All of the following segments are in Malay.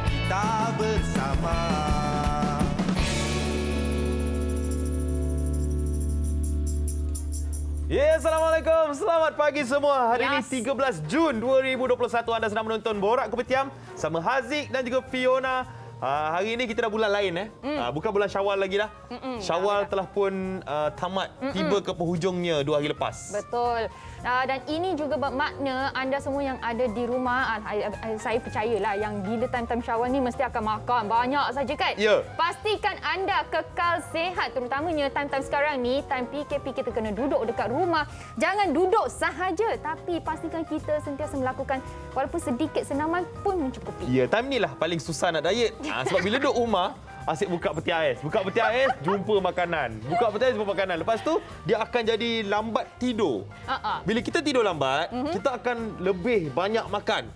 kita bersama. Assalamualaikum. Selamat pagi semua. Hari ini 13 Jun 2021. Anda sedang menonton Borak Kopitiam sama Haziq dan juga Fiona. Hari ini kita dah bulan lain bukan bulan Syawal lagi dah. Syawal telah pun tamat, tiba ke penghujungnya 2 hari lepas. Betul. Dan ini juga bermakna anda semua yang ada di rumah, saya percayalah yang bila time-time Syawal ni mesti akan makan banyak saja kan? Ya. Pastikan anda kekal sihat, terutamanya time-time sekarang ni, time PKP kita kena duduk dekat rumah. Jangan duduk sahaja, tapi pastikan kita sentiasa melakukan walaupun sedikit senaman pun mencukupi. Ya, time ni lah paling susah nak diet. Sebab bila duduk rumah, asyik buka peti ais. Buka peti ais, jumpa makanan. Buka peti ais, jumpa makanan. Lepas tu, dia akan jadi lambat tidur. Bila kita tidur lambat, kita akan lebih banyak makan.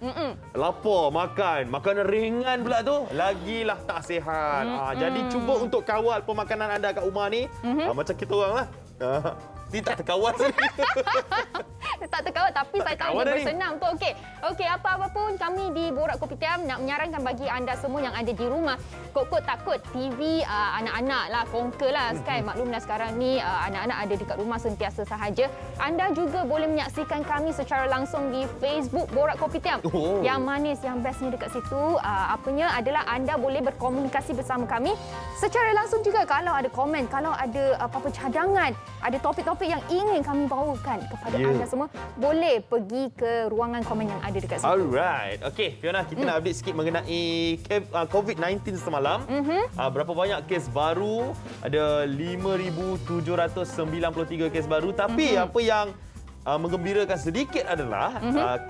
Lapar makan. Makanan ringan pula tu, lagilah tak sihat. Jadi cuba untuk kawal pemakanan anda kat rumah ni. Macam kita orang lah. Dia tak terkawal sendiri. Tak terkawal, tapi saya tahu dia bersenam tu. Okey, apa-apa pun kami di Borak Kopitiam nak menyarankan bagi anda semua yang ada di rumah, kok takut TV anak-anak lah, conquer lah kan. Maklumlah sekarang ni anak-anak ada dekat rumah sentiasa sahaja. Anda juga boleh menyaksikan kami secara langsung di Facebook Borak Kopitiam. Yang manis, yang bestnya dekat situ apanya adalah anda boleh berkomunikasi bersama kami secara langsung juga. Kalau ada komen, kalau ada apa-apa cadangan, ada topik-topik yang ingin kami bawakan kepada anda semua, boleh pergi ke ruangan komen yang ada dekat situ. Alright. Okey, Fiona, kita nak update sikit mengenai COVID-19 semalam. Berapa banyak kes baru? Ada 5,793 kes baru. Tapi apa yang menggembirakan sedikit adalah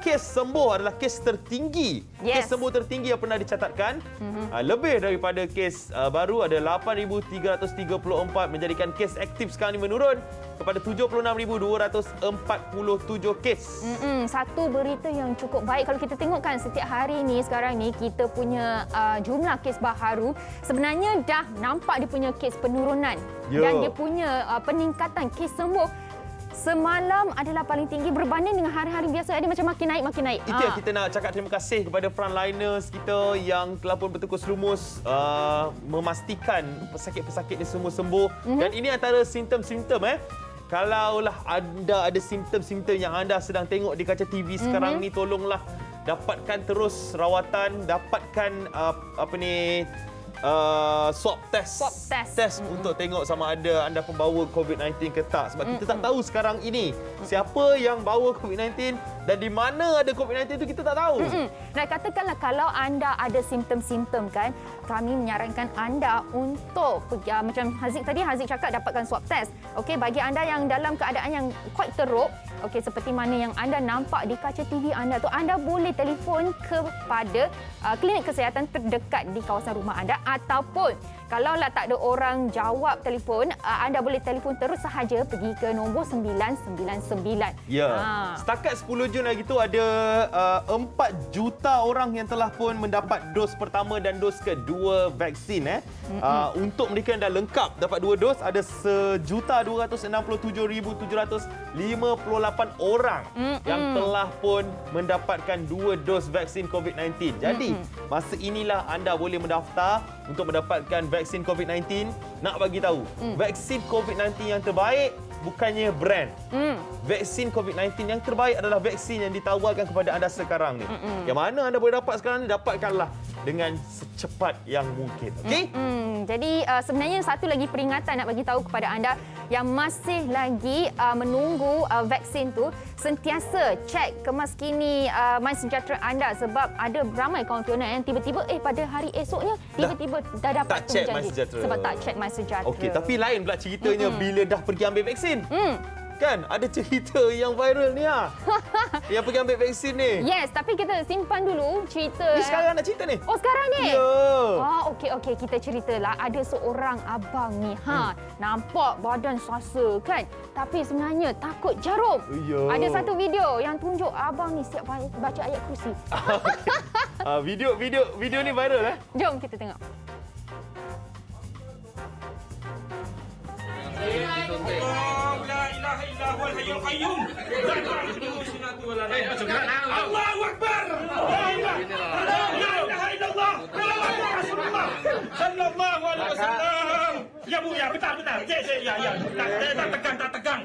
kes sembuh adalah kes tertinggi. Kes sembuh tertinggi yang pernah dicatatkan. Lebih daripada kes baru, ada 8,334, menjadikan kes aktif sekarang ini menurun kepada 76,247 kes. Satu berita yang cukup baik kalau kita tengokkan setiap hari ni, sekarang ni kita punya jumlah kes baharu sebenarnya dah nampak dia punya kes penurunan. Dan dia punya peningkatan kes sembuh semalam adalah paling tinggi berbanding dengan hari-hari biasa. Dia macam makin naik. Itu yang kita nak cakap terima kasih kepada frontliners kita yang telah pun bertekus lumus memastikan pesakit-pesakit ni semua sembuh. Dan ini antara simptom-simptom kalaulah anda ada simptom-simptom yang anda sedang tengok di kaca TV sekarang ni, tolonglah dapatkan terus rawatan, dapatkan swab test untuk tengok sama ada anda pembawa COVID-19 ke tak. Sebab kita tak tahu sekarang ini siapa yang bawa COVID-19 dan di mana ada COVID-19 itu kita tak tahu. Dan katakanlah kalau anda ada simptom-simptom kan, kami menyarankan anda untuk pergi, macam Haziq cakap, dapatkan swab test. Okey, bagi anda yang dalam keadaan yang quite teruk, okey, seperti mana yang anda nampak di kaca TV anda tu, anda boleh telefon kepada klinik kesihatan terdekat di kawasan rumah anda, ataupun kalaulah tak ada orang jawab telefon, anda boleh telefon terus sahaja pergi ke nombor 999. Setakat 10 Jun lagi tu ada 4 juta orang yang telah pun mendapat dos pertama dan dos kedua vaksin. Untuk mereka yang dah lengkap dapat 2 dos, ada 1,267,758 orang yang telah pun mendapatkan 2 dos vaksin COVID-19. Jadi masa inilah anda boleh mendaftar untuk mendapatkan vaksin COVID-19. Nak bagi tahu, vaksin COVID-19 yang terbaik bukannya brand. Vaksin COVID-19 yang terbaik adalah vaksin yang ditawarkan kepada anda sekarang ni. Yang mana anda boleh dapat sekarang ni, dapatkanlah dengan secepat yang mungkin. Okey? Jadi sebenarnya satu lagi peringatan nak bagi tahu kepada anda yang masih lagi menunggu vaksin tu, sentiasa cek kemaskini MySejahtera anda, sebab ada ramai kawan Fiona yang tiba-tiba pada hari esoknya tiba-tiba dah dapat tak check MySejahtera. Sebab tak check MySejahtera. Okey, tapi lain pula ceritanya bila dah pergi ambil vaksin. Kan ada cerita yang viral ni yang pergi ambil vaksin ni. Yes, tapi kita simpan dulu cerita. Ni sekarang nak cerita ni. Oh, sekarang ni? Ya. Okey, kita ceritalah. Ada seorang abang ni, nampak badan sasa kan, tapi sebenarnya takut jarum. Ada satu video yang tunjuk abang ni siap baca ayat kursi. Video ni viral Jom kita tengok. Allahu Akbar. La ilaha illallah. Ya Bu, ya betul. Ya. Tak tegang.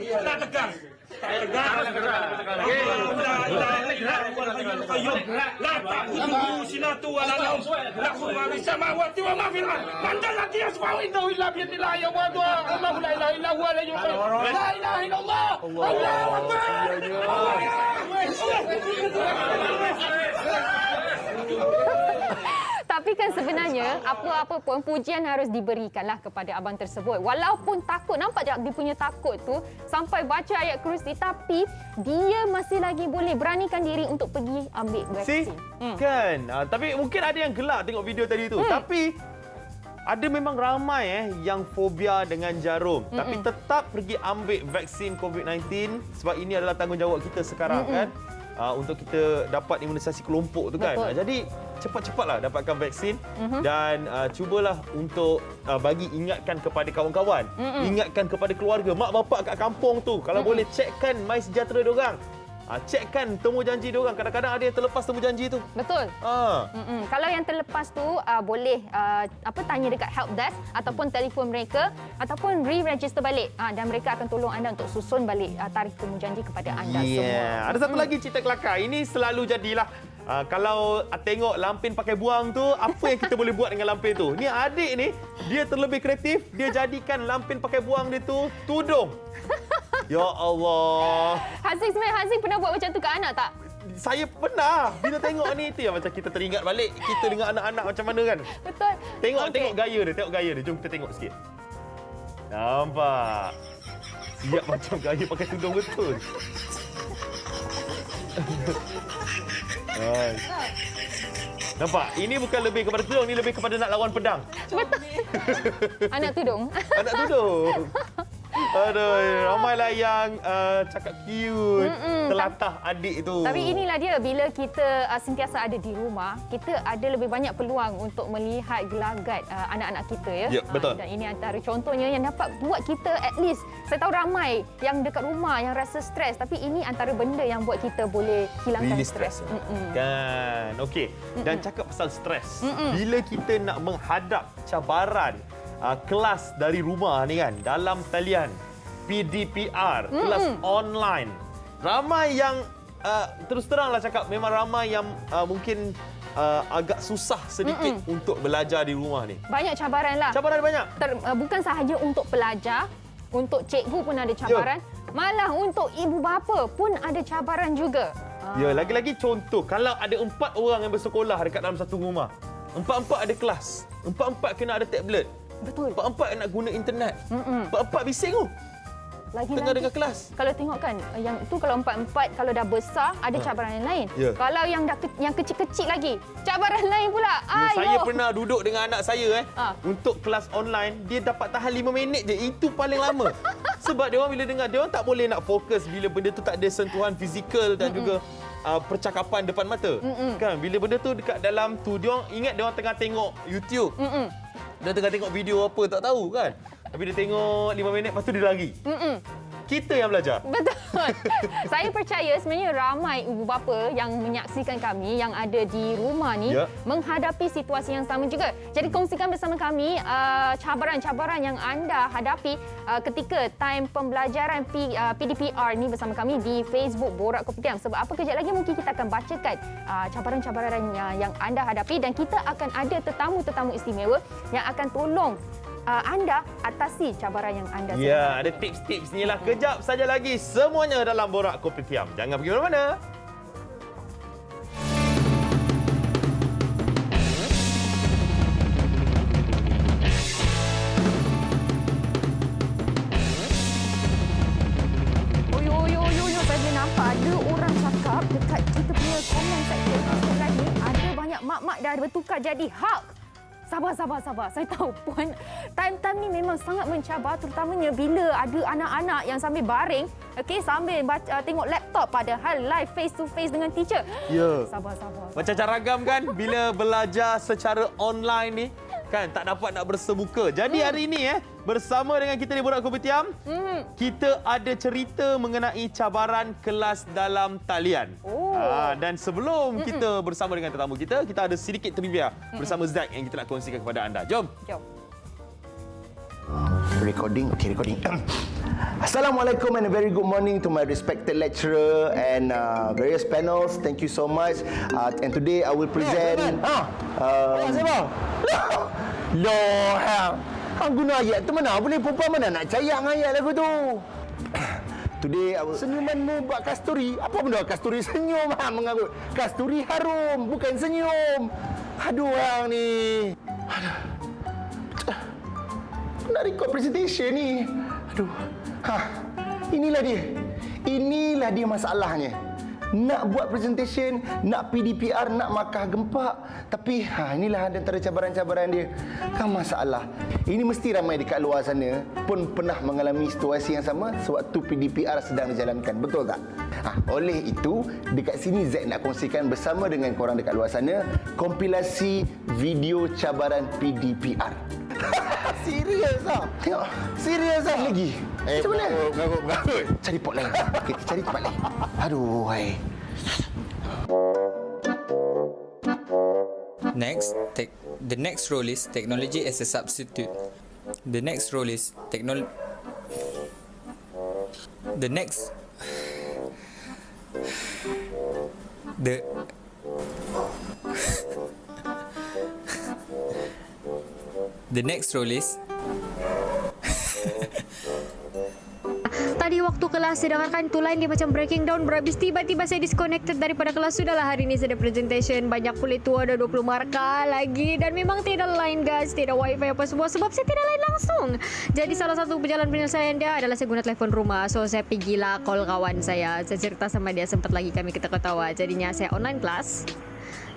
La ta'budu sinatu wa la naum. Lahu ma fis samawati wa ma fil ard. Man dhal ladzi yashfa'u indahu illa bi idhnihi wa huwa Allahu la ilaha illa huwa al-hayyul qayyum. La ilaha illallah. Allahu akbar. Tapi kan sebenarnya apa-apa pun pujian harus diberikanlah kepada abang tersebut. Walaupun takut, nampak tak dia punya takut tu sampai baca ayat kursi, tapi dia masih lagi boleh beranikan diri untuk pergi ambil vaksin. Kan? Tapi mungkin ada yang gelak tengok video tadi tu. Tapi ada memang ramai yang fobia dengan jarum. Tapi tetap pergi ambil vaksin COVID-19 sebab ini adalah tanggungjawab kita sekarang kan. Untuk kita dapat imunisasi kelompok tu kan. Jadi cepat-cepatlah dapatkan vaksin dan cubalah untuk bagi ingatkan kepada kawan-kawan, ingatkan kepada keluarga, mak bapak kat kampung tu kalau boleh cekkan MySejahtera diorang. Cekkan temu janji diorang. Kadang-kadang ada yang terlepas temu janji tu. Betul. Kalau yang terlepas tu boleh tanya dekat help desk ataupun telefon mereka ataupun re-register balik dan mereka akan tolong anda untuk susun balik tarikh temu janji kepada anda semua. Ada satu lagi cerita kelakar. Ini selalu jadilah. Kalau tengok lampin pakai buang tu, apa yang kita boleh buat dengan lampin tu? Ni adik ni, dia terlebih kreatif. Dia jadikan lampin pakai buang dia tu tudung. Ya Allah. Haziq pernah buat macam tu ke anak tak? Saya pernah. Bila tengok ni, itu yang macam kita teringat balik. Kita dengan anak-anak macam mana kan? Betul. Tengok gaya dia. Jom kita tengok sikit. Nampak? Siap macam gaya pakai tudung betul. Nampak? Ini bukan lebih kepada tudung, ini lebih kepada nak lawan pedang. Betul. Anak tudung. Anak tudung. Aduh, ramailah yang cakap cute, telatah adik tu. Tapi inilah dia, bila kita sentiasa ada di rumah, kita ada lebih banyak peluang untuk melihat gelagat anak-anak kita ya. Ya, betul. Dan ini antara contohnya yang dapat buat kita at least, saya tahu ramai yang dekat rumah yang rasa stres, tapi ini antara benda yang buat kita boleh hilangkan stres. Kan. Okey. Dan cakap pasal stres. Bila kita nak menghadap cabaran kelas dari rumah ni kan, dalam talian PDPR, kelas online, ramai yang terus teranglah cakap, memang ramai yang mungkin agak susah sedikit untuk belajar di rumah ni. Banyak cabaran lah. Cabaran banyak. Bukan sahaja untuk pelajar, untuk cikgu pun ada cabaran, malah untuk ibu bapa pun ada cabaran juga. Ya, lagi-lagi contoh, kalau ada 4 orang yang bersekolah dekat dalam satu rumah, 4 ada kelas, 4 kena ada tablet. Betul. 4 nak guna internet. 4 bising tu. Tengah dengar kelas. Kalau tengok kan, yang itu kalau 4 kalau dah besar ada cabaran yang lain. Kalau yang yang kecil-kecil lagi, cabaran lain pula. Saya pernah duduk dengan anak saya untuk kelas online, dia dapat tahan 5 minit je. Itu paling lama. Sebab dia orang bila dengar, dia orang tak boleh nak fokus bila benda tu tak ada sentuhan fizikal dan juga percakapan depan mata. Kan bila benda tu dekat dalam tu, dia orang ingat dia orang tengah tengok YouTube. Dia tengah tengok video apa tak tahu kan. Tapi dia tengok 5 minit, lepas tu dia lari. Kita yang belajar. Betul. Saya percaya sebenarnya ramai ibu bapa yang menyaksikan kami yang ada di rumah ni menghadapi situasi yang sama juga. Jadi kongsikan bersama kami cabaran-cabaran yang anda hadapi ketika time pembelajaran PDPR ni bersama kami di Facebook Borak Kopitiam. Sebab apa, kejap lagi mungkin kita akan bacakan cabaran-cabaran yang anda hadapi dan kita akan ada tetamu-tetamu istimewa yang akan tolong anda atasi cabaran yang anda sedang. Ya, ada tips-tips ni lah. Kejap saja lagi semuanya dalam Borak Kopitiam. Jangan pergi mana-mana. Saya boleh nampak ada orang cakap dekat kita punya comment section lagi, ada banyak mak-mak dah bertukar jadi Hulk. Sabar. Saya tahu puan, time-time ni memang sangat mencabar, terutamanya bila ada anak-anak yang sambil baring, sambil tengok laptop padahal live face to face dengan teacher. Ya. Sabar. Macam caragam kan bila belajar secara online ni kan tak dapat nak bersemuka. Jadi hari ini bersama dengan kita di Borak Kopitiam, kita ada cerita mengenai cabaran kelas dalam talian. Dan sebelum kita bersama dengan tetamu kita ada sedikit trivia bersama Zack yang kita nak kongsikan kepada anda. Jom. Recording. Okay, recording. Assalamualaikum and a very good morning to my respected lecturer and various panels. Thank you so much. And today I will present. Siapa? Loh, hang guna ayat tu mana? Boleh perempuan mana nak cayak dengan ayat lagu tu? Today I will... Senyumanmu buat kasturi. Apa benda kasturi senyum? Mengarut. Kasturi harum, bukan senyum. Aduh, hang ni. Nak record presentation ni. Aduh. Inilah dia. Inilah dia masalahnya. Nak buat presentation, nak PDPR, nak makah gempak. Tapi inilah antara cabaran-cabaran dia. Kan masalah. Ini mesti ramai dekat luar sana pun pernah mengalami situasi yang sama sewaktu PDPR sedang dijalankan. Betul tak? Oleh itu, dekat sini Z nak kongsikan bersama dengan korang dekat luar sana kompilasi video cabaran PDPR. Serius ah? Serius ah? Lagi? Macam mana? Mengarut. Cari pot lain. Kita cari tempat lain. Aduh, hai. Next, the next role is technology as a substitute. The next role is The next role is Tadi waktu kelas saya dengarkan tu line dia macam breaking down berhabis tiba-tiba saya disconnected daripada kelas. Sudahlah, hari ini saya ada presentation banyak kulit tua, ada 20 markah lagi dan memang tidak line guys, tidak wifi apa semua sebab saya tidak line langsung. Jadi salah satu perjalanan penyelesaian dia adalah saya guna telefon rumah. So saya pergilah call kawan saya cerita sama dia, sempat lagi kami ketawa-ketawa. Jadinya saya online class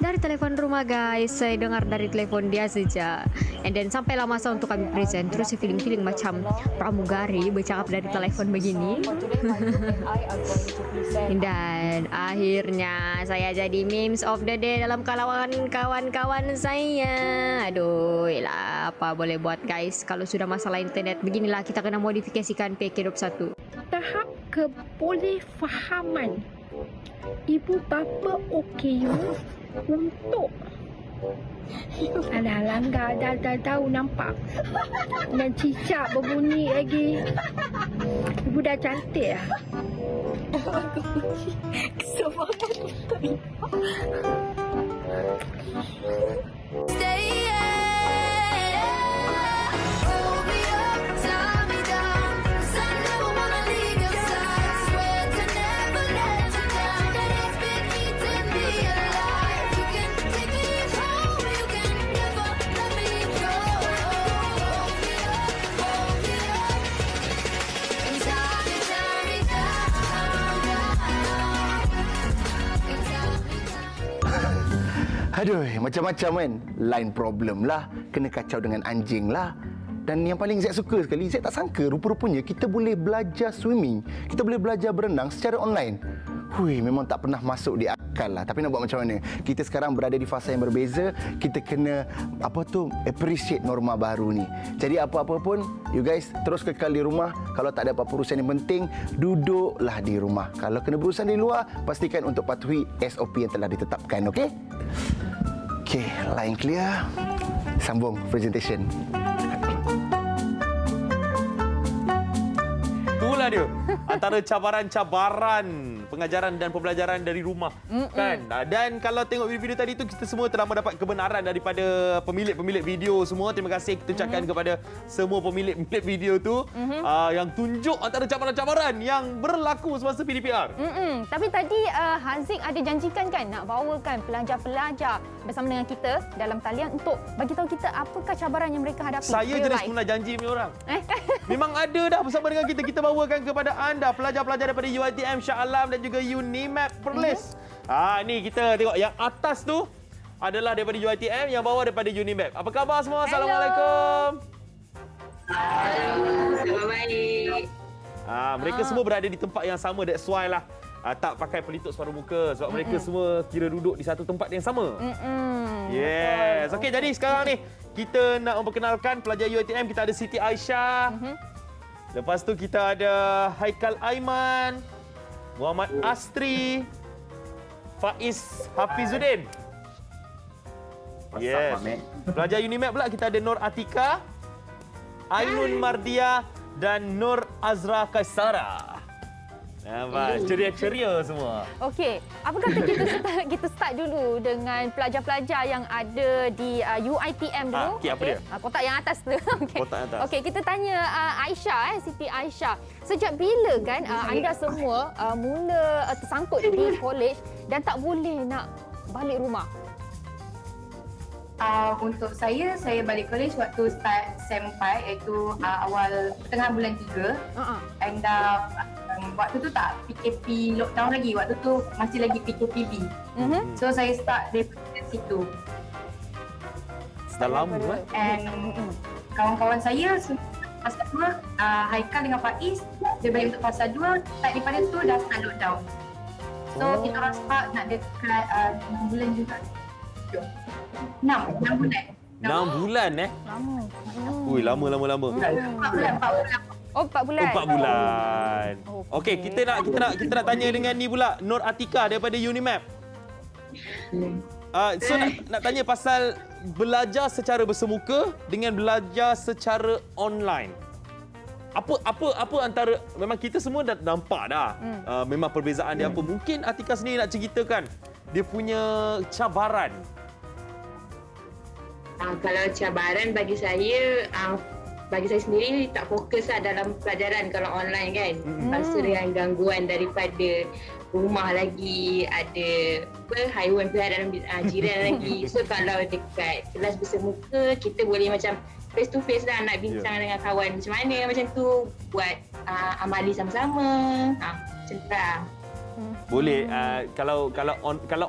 dari telefon rumah guys. Saya dengar dari telefon dia saja. And then sampailah masa untuk kami present. Terus saya feeling macam pramugari bercakap dari telefon begini. Dan akhirnya saya jadi memes of the day dalam kawan-kawan saya. Aduh lah, apa boleh buat guys. Kalau sudah masalah internet beginilah, kita kena modifikasikan PK21. Tahap kebolehfahaman. Ibu bapa okey untuk alah dah tahu nampak dan cicak berbunyi lagi. Ibu dah cantik lah. Aduh, macam-macam kan. Line problem lah, kena kacau dengan anjing lah. Dan yang paling Z suka sekali, Z tak sangka rupa-rupanya kita boleh belajar swimming, kita boleh belajar berenang secara online. Hui, memang tak pernah masuk di akal lah. Tapi nak buat macam mana? Kita sekarang berada di fasa yang berbeza. Kita kena appreciate norma baru ni. Jadi apa-apa pun, you guys terus kekal di rumah. Kalau tak ada apa-apa urusan yang penting, duduklah di rumah. Kalau kena berurusan di luar, pastikan untuk patuhi SOP yang telah ditetapkan, okey? Okey, line clear. Sambung presentation. Itulah dia. Antara cabaran-cabaran pengajaran dan pembelajaran dari rumah. Kan? Dan kalau tengok video-video tadi tu, kita semua telah mendapat kebenaran daripada pemilik-pemilik video semua. Terima kasih kita ucapkan kepada semua pemilik-pemilik video tu yang tunjuk antara cabaran-cabaran yang berlaku semasa PDPR. Tapi tadi Haziq ada janjikan kan nak bawakan pelajar-pelajar bersama dengan kita dalam talian untuk bagi tahu kita apakah cabaran yang mereka hadapi. Saya jenis pernah janji punya orang. Memang ada dah bersama dengan kita. Kita bawakan kepada anda pelajar-pelajar daripada UiTM Shah Alam dan juga UNIMAP Perlis. Ni kita tengok yang atas tu adalah daripada UiTM, yang bawah daripada UNIMAP. Apa khabar semua? Assalamualaikum. Halo, baik. Mereka semua berada di tempat yang sama, that's why lah tak pakai pelitup separuh muka sebab mereka semua kira duduk di satu tempat yang sama. Yes. Okey, jadi sekarang ni kita nak memperkenalkan pelajar UiTM. Kita ada Siti Aisyah. Lepas tu kita ada Haikal Aiman, Muhammad Astri, Faiz Hafizuddin. Yes. Pelajar UNIMAP pula kita ada Nur Atika, Ainun Mardia dan Nur Azra Kaisara. Nampak ceria-ceria semua. Okey, apa kata kita start dulu dengan pelajar-pelajar yang ada di UiTM dulu. Okey, apa dia? Kotak yang atas tu. Okey. Kotak atas. Okey, kita tanya Aisyah, Siti Aisyah. Sejak bila kan anda semua mula tersangkut di college dan tak boleh nak balik rumah? Untuk saya balik college waktu start SEM 4 iaitu awal tengah bulan 3. And waktu tu tak PKP lockdown lagi. Waktu tu masih lagi PKPB. So saya start dari situ. Dah lama kan? And kawan-kawan saya fasa 2, Haikal dengan Faiz, dia balik untuk fasa 2. Start daripada tu dah start lockdown. So kita orang start nak dekat 6 bulan juga. 6 bulan. 6 bulan Lama. Ui, lama. 4 bulan. Oh, 4 bulan. 4 bulan. Okey, kita nak tanya dengan ni pula Nur Atika daripada Unimap. So nak tanya pasal belajar secara bersemuka dengan belajar secara online. Apa antara, memang kita semua dah nampak dah memang perbezaan dia apa. Mungkin Atika sendiri nak ceritakan dia punya cabaran. Kalau cabaran bagi saya sendiri tak fokus lah dalam pelajaran kalau online kan. Lepas tu dengan gangguan daripada rumah lagi, ada haiwan peliharaan jiran lagi. So kalau dekat kelas bersemuka, kita boleh macam face to face lah, nak bincang dengan kawan macam mana, macam tu buat amali sama-sama. Macam tu lah. Boleh. Kalau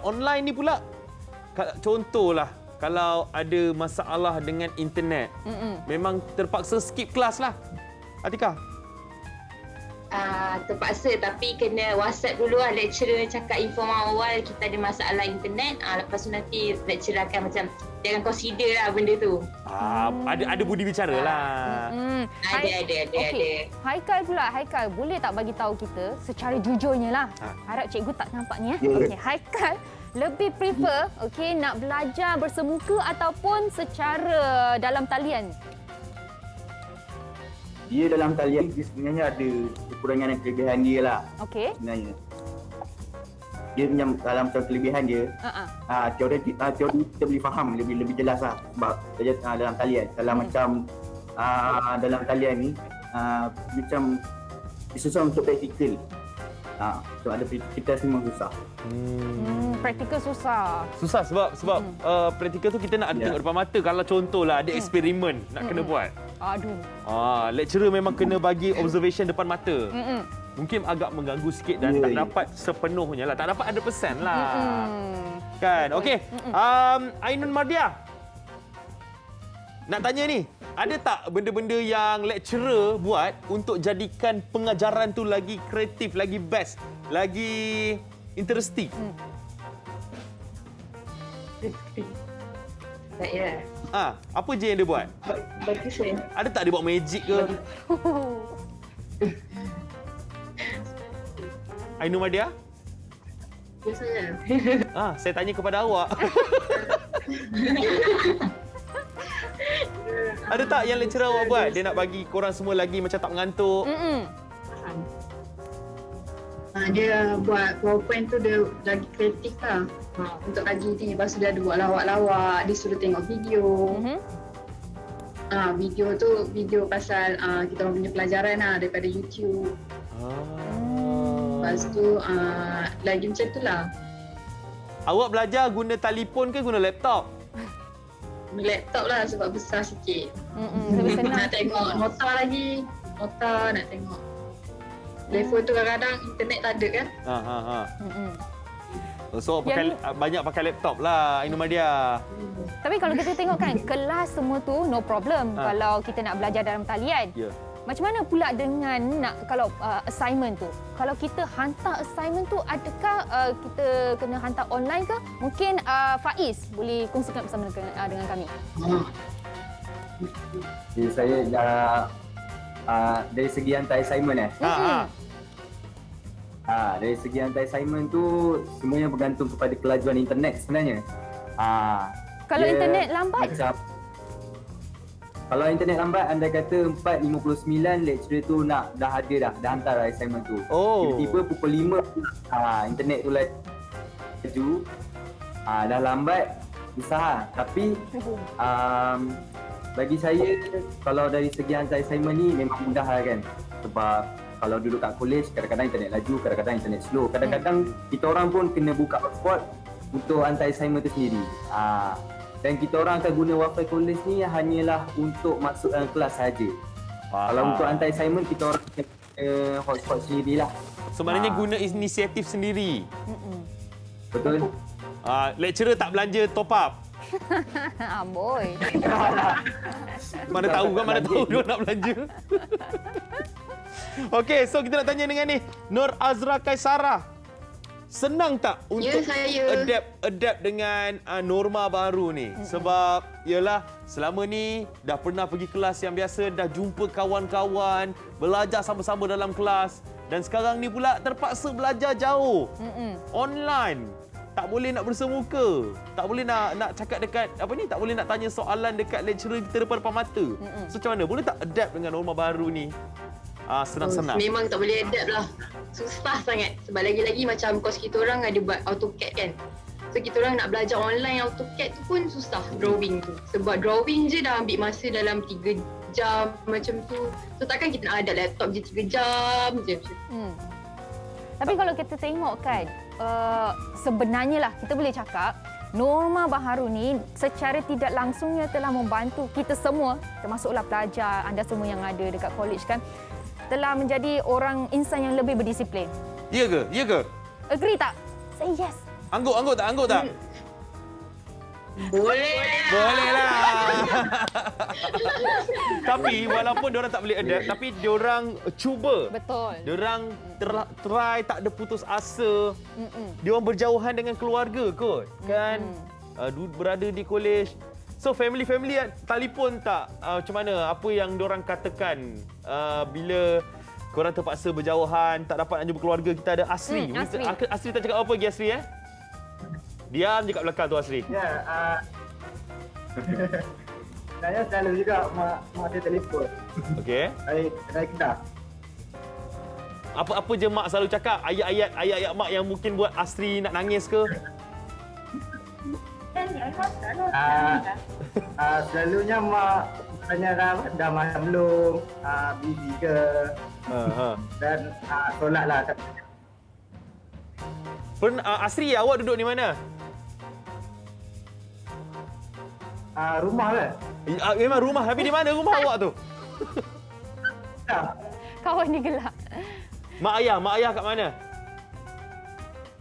online ni pula, contohlah kalau ada masalah dengan internet, memang terpaksa skip kelas lah. Atika? Terpaksa, tapi kena WhatsApp dulu lah. Lecturer cakap inform awal kita ada masalah internet. Lepas tu nanti lecturer akan macam, dia akan consider lah benda tu. Ada budi bicara lah. Ada. Haikal pula, boleh tak bagi tahu kita secara jujurnya lah. Harap cikgu tak nampak ni. Okey, Haikal lebih prefer nak belajar bersemuka ataupun secara dalam talian? Dia dalam talian dia sebenarnya ada kekurangan dan kelebihan dia lah. Okey. Sebenarnya. Dia macam dalam kelebihan dia, teori kita boleh faham lebih jelas lah sebab dalam talian. Kalau macam dalam talian ni macam susah untuk praktikal. So ada kita semua susah. Praktikal susah. Susah sebab praktikal tu kita nak ada tengok depan mata. Kalau contohlah ada eksperimen nak kena buat. Aduh. Lecturer memang kena bagi observation depan mata. Mungkin agak mengganggu sikit dan tak dapat sepenuhnya lah. Tak dapat 100% lah. Kan? Okey. Ainun Mardia. Nak tanya ni, ada tak benda-benda yang lecturer buat untuk jadikan pengajaran tu lagi kreatif, lagi best, lagi interesting? Saya. Apa je yang dia buat? Bagi saya. Ada tak dia buat magic ke? Ainun Mardia? Biasanya. Saya tanya kepada awak. Ada tak yang lecturer awak buat? Dia nak bagi korang semua lagi macam tak mengantuk. Dia buat PowerPoint tu dia lagi kreatif lah. Untuk kaji ni, lepas tu dia ada buat lawak-lawak, dia suruh tengok video. Video tu video pasal kita orang punya pelajaran lah daripada YouTube. Lepas tu lagi macam tu lah. Awak belajar guna telefon ke guna laptop? Laptop lah sebab besar sikit. Lebih senang. Nak tengok nota lagi. Nota nak tengok. Telefon tu kadang-kadang internet tak ada kan. So banyak pakai laptop lah Ainun Mardia. Tapi kalau kita tengok kan, kelas semua tu no problem kalau kita nak belajar dalam talian. Macam mana pula dengan kalau assignment tu? Kalau kita hantar assignment tu, adakah kita kena hantar online ke? Mungkin Faiz boleh kongsikan bersama dengan kami. Jadi saya dah dari segi hantar assignment dari segi hantar assignment tu semuanya bergantung kepada kelajuan internet sebenarnya. Kalau internet lambat? Macam Kalau internet lambat, anda kata 4.59 lecturer tu dah ada dah hantar assignment tu. Tiba-tiba pukul 5 internet tu laju. Dah lambat, susah. Tapi bagi saya, kalau dari segi hantar assignment ni memang mudah lah kan. Sebab kalau duduk kat college, kadang-kadang internet laju, kadang-kadang internet slow. Kadang-kadang kita orang pun kena buka hotspot untuk hantar assignment tu sendiri. Dan kita orang akan guna wifi college ni hanyalah untuk masuk dalam kelas saja. Kalau untuk hantar assignment, kita orang kena hotspot sendirilah. So maknanya guna inisiatif sendiri. Betul. Lecturer tak belanja top up. Amboi. Mana tahu dia nak belanja. Okey, so kita nak tanya dengan ni Nur Azra Kaisara. Senang tak untuk adapt dengan norma baru ni? Sebab yalah, selama ni dah pernah pergi kelas yang biasa, dah jumpa kawan-kawan, belajar sama-sama dalam kelas, dan sekarang ni pula terpaksa belajar jauh. Online. Tak boleh nak bersemuka. Tak boleh nak cakap dekat tak boleh nak tanya soalan dekat lecturer kita depan mata. So macam mana? Boleh tak adapt dengan norma baru ni? Senang-senang. Memang tak boleh adapt lah. Susah sangat. Sebab lagi-lagi macam kos kita orang ada buat AutoCAD kan. So kita orang nak belajar online AutoCAD tu pun susah, drawing tu. Sebab drawing je dah ambil masa dalam 3 jam macam tu. So takkan kita nak ada laptop je 3 jam je macam tu. Tapi kalau kita tengok kan, sebenarnya lah kita boleh cakap norma baharu ni secara tidak langsungnya telah membantu kita semua, termasuklah pelajar, anda semua yang ada dekat college kan, telah menjadi orang insan yang lebih berdisiplin. Ya ke? Ya ke? Agree tak? Say yes. Angguk tak? Boleh lah. Tapi walaupun diorang tak boleh adapt, tapi diorang cuba. Betul. Diorang try, tak ada putus asa. Diorang berjauhan dengan keluarga kot. Kan? Berada di kolej. So family telefon tak? Macam mana? Apa yang diorang katakan bila korang terpaksa berjauhan, tak dapat nak jumpa keluarga? Kita ada Asri. Asri tak cakap apa lagi Asri Diam je kat belakang tu Asri. Ya, saya selalu juga mak saya telefon. Okey. Saya Kedah. Apa je mak selalu cakap? Ayat-ayat mak yang mungkin buat Asri nak nangis ke? Selalunya mak tanya dah makan belum, busy ke, dan solat lah. Asri, awak duduk di mana? Rumah lah. Memang rumah, tapi di mana rumah awak tu? Kawan ni gelak. Mak ayah kat mana?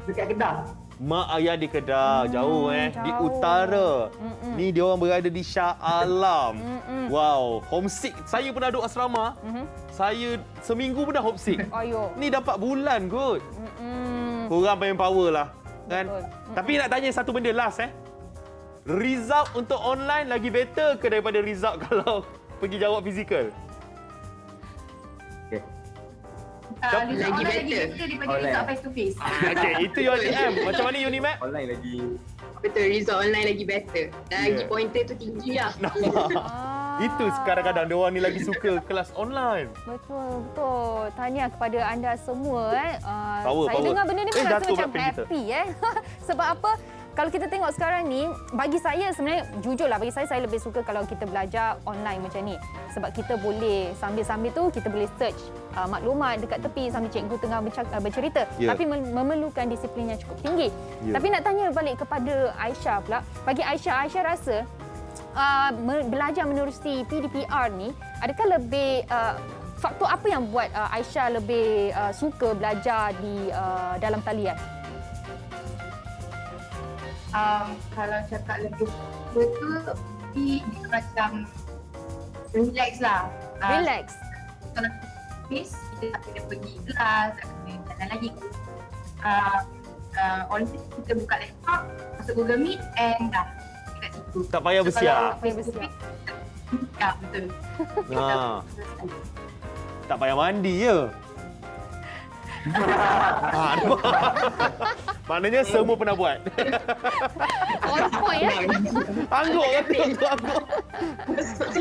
Dekat Kedah. Mak ayah di Kedah, jauh di utara. Ni dia orang berada di Shah Alam. Wow, homesick. Saya pernah duduk asrama. Saya seminggu pun dah homesick. Ni dah 4 bulan kot. Korang main power lah. Kan? Tapi nak tanya satu benda last result untuk online lagi better ke daripada result kalau pergi jawab fizikal? Lagi better daripada result face to face. Okey, itu UNM. Macam mana Unimat? Online lagi. Betul, result online lagi better. Lagi pointer tu tinggi lah. Itu kadang-kadang dia orang ni lagi suka kelas online. Betul. Tahniah kepada anda semua. Power. Dengar benda ni pun rasa macam happy. Sebab apa? Kalau kita tengok sekarang ni, bagi saya sebenarnya, jujurlah, bagi saya lebih suka kalau kita belajar online macam ni. Sebab kita boleh, sambil-sambil tu, kita boleh search maklumat dekat tepi sambil cikgu tengah bercerita. Tapi memerlukan disiplin yang cukup tinggi. Tapi nak tanya balik kepada Aisyah pula. Bagi Aisyah rasa belajar menerusi PDPR ni, adakah lebih faktor apa yang buat Aisyah lebih suka belajar di dalam talian? Kalau cakap lebih betul, dia macam relax lah. Relax? Kalau face, kita tak kena pergi kelas, tak kena jalan lagi. Online kita buka laptop, masuk Google Meet and dah. Dekat situ. Tak payah bersiap. Ya, betul. Tak payah mandi je. Maknanya semua pernah buat. On point ya. Angguk kata tu angguk.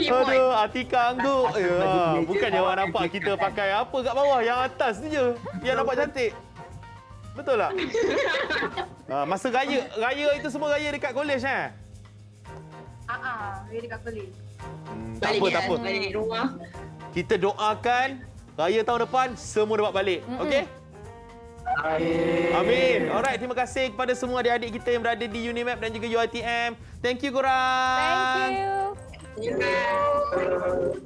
Aduh, Atika angguk. Ya, bukannya orang nampak kita pakai apa kat bawah, yang atas tu je yang nampak cantik. Betul tak? Masa raya itu semua raya dekat college Raya dekat college. Tak apa. Balik rumah. Kita doakan raya tahun depan semua dapat balik. Okey? Amin. Alright, terima kasih kepada semua adik-adik kita yang berada di Unimap dan juga UiTM. Thank you korang. Thank you.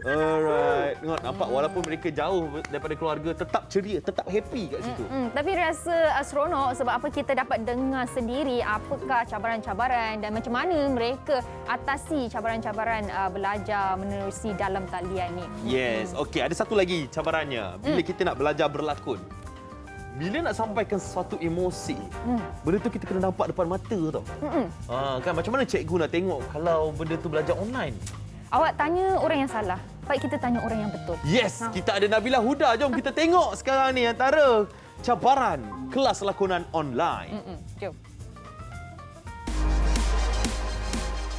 Alright. Tengok, nampak walaupun mereka jauh daripada keluarga, tetap ceria, tetap happy kat situ. Tapi rasa seronok sebab apa kita dapat dengar sendiri apakah cabaran-cabaran dan macam mana mereka atasi cabaran-cabaran belajar menerusi dalam talian ni. Yes. Okey, ada satu lagi cabarannya. Bila kita nak belajar berlakon. Bila nak sampaikan sesuatu emosi, benda tu kita kena nampak depan mata tau. Kan macam mana cikgu nak tengok kalau benda tu belajar online? Awak tanya orang yang salah. Baik kita tanya orang yang betul. Yes, kita ada Nabila Huda. Jom kita tengok sekarang ni antara cabaran kelas lakonan online. Jom.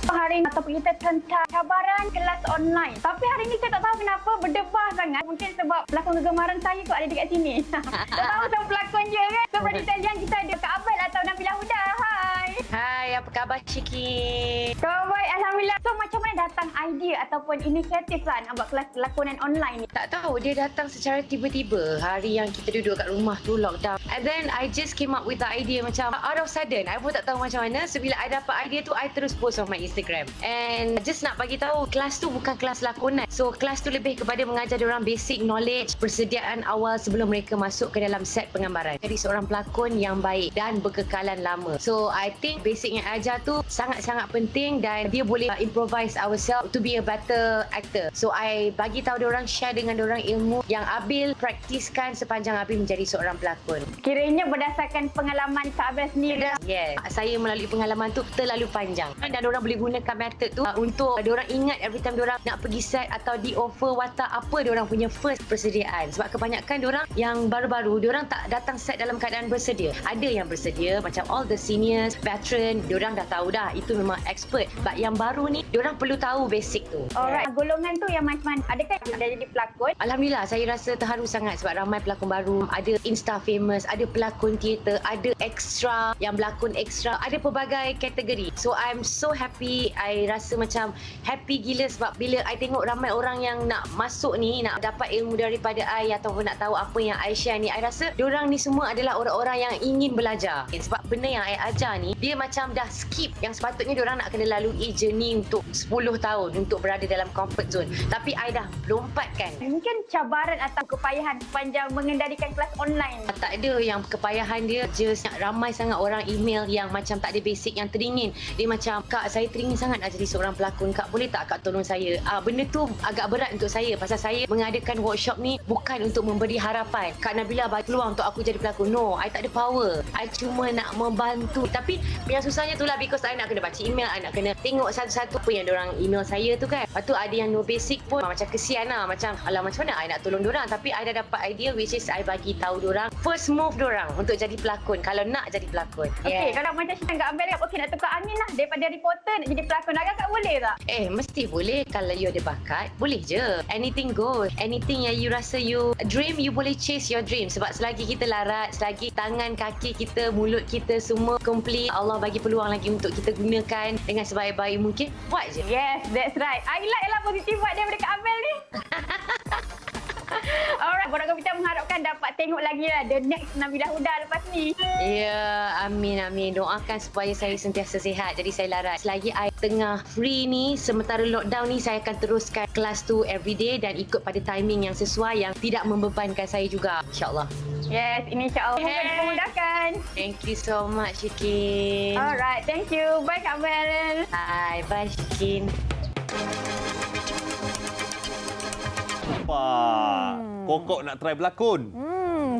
Hari ini topik kita tentang cabaran kelas online. Tapi hari ini saya tak tahu kenapa berdebar sangat. Mungkin sebab pelakon kegemaran saya kot ada dekat sini. Tak tahu siapa pelakon je kan. So, pada talian kita ada Kak Abel atau Nabila Huda. Hai. Hai, apa khabar Syiki? Kau baik, Alhamdulillah. So, macam mana datang idea ataupun inisiatif lah nak buat kelas lakonan online ni? Tak tahu, dia datang secara tiba-tiba. Hari yang kita duduk kat rumah tu lockdown. And then I just came up with the idea macam out of sudden. I pun tak tahu macam mana. So, bila I dapat idea tu, I terus post on my Instagram. And just nak bagi tahu kelas tu bukan kelas lakonan. So kelas tu lebih kepada mengajar diorang basic knowledge, persediaan awal sebelum mereka masuk ke dalam set penggambaran. Jadi seorang pelakon yang baik dan berkekalan lama. So I think basic yang ajar tu sangat-sangat penting dan dia boleh improvise ourselves to be a better actor. So I bagi tahu diorang, share dengan diorang ilmu yang Abil praktiskan sepanjang Abil menjadi seorang pelakon. Kiranya berdasarkan pengalaman Kak Abel sendiri. Yes, saya melalui pengalaman tu terlalu panjang. Dan diorang boleh gunakan method tu untuk diorang ingat every time diorang nak pergi set atau di offer watak apa diorang punya first persediaan. Sebab kebanyakan diorang yang baru-baru diorang tak datang set dalam keadaan bersedia. Ada yang bersedia macam all the seniors, veteran, diorang dah tahu dah itu memang expert. But yang baru ni diorang perlu tahu basic tu. Alright, golongan tu yang macam mana? Adakah yang dah jadi pelakon? Alhamdulillah, saya rasa terharu sangat sebab ramai pelakon baru. Ada Insta famous, ada pelakon teater, ada extra, yang berlakon extra, ada pelbagai kategori. So I'm so happy. I rasa macam happy gila sebab bila I tengok ramai orang yang nak masuk ni, nak dapat ilmu daripada I ataupun nak tahu apa yang I share ni, I rasa diorang ni semua adalah orang-orang yang ingin belajar. Sebab benda yang I ajar ni, dia macam dah skip yang sepatutnya diorang nak kena lalui journey untuk 10 tahun untuk berada dalam comfort zone. Tapi I dah lompatkan. Mungkin cabaran atau kepayahan sepanjang mengendalikan kelas online. Tak ada yang kepayahan dia, just ramai sangat orang email yang macam tak ada basic yang teringin. Dia macam, Kak, saya teringin sangat nak jadi seorang pelakon. Kak, boleh tak Kak tolong saya? Benda tu agak berat untuk saya pasal saya mengadakan workshop ni bukan untuk memberi harapan. Kak Nabila bagi peluang untuk aku jadi pelakon. No, I tak ada power. I cuma nak membantu. Tapi yang susahnya tu lah because I nak kena baca email, I nak kena tengok satu-satu apa yang diorang email saya tu kan. Lepas tu ada yang no basic pun macam kesian lah. Macam, alah macam mana I nak tolong diorang. Tapi I dah dapat idea which is I bagi tahu diorang first move diorang untuk jadi pelakon. Kalau nak jadi pelakon. Okay, kalau macam Syaitan Kak Abel, okay nak tukar angin lah. Daripada reporter nak jadi pelakon. Agak-agak boleh tak? Mesti boleh. Kalau you ada bakat, boleh je. Anything goes. Anything yang you rasa you dream, you boleh chase your dream. Sebab selagi kita larat, selagi tangan, kaki kita, mulut kita semua complete, Allah bagi peluang lagi untuk kita gunakan dengan sebaik-baik mungkin. Buat je. Yes, that's right. I like lah positif buat daripada Kak Abel ni. Alright, Borak Kopi Hitam mengharapkan dapat tengok lagi lah the next Nabila Huda lepas ni. Ya, amin. Doakan supaya saya sentiasa sihat. Jadi saya larat. Selagi I tengah free ni, sementara lockdown ni, saya akan teruskan kelas tu everyday dan ikut pada timing yang sesuai yang tidak membebankan saya juga. InsyaAllah. Yes, ini insyaAllah. Semoga dipermudahkan. Thank you so much, Syikin. Alright, thank you. Bye, Kak Abel. Bye, Syikin. Kokok nak try berlakon.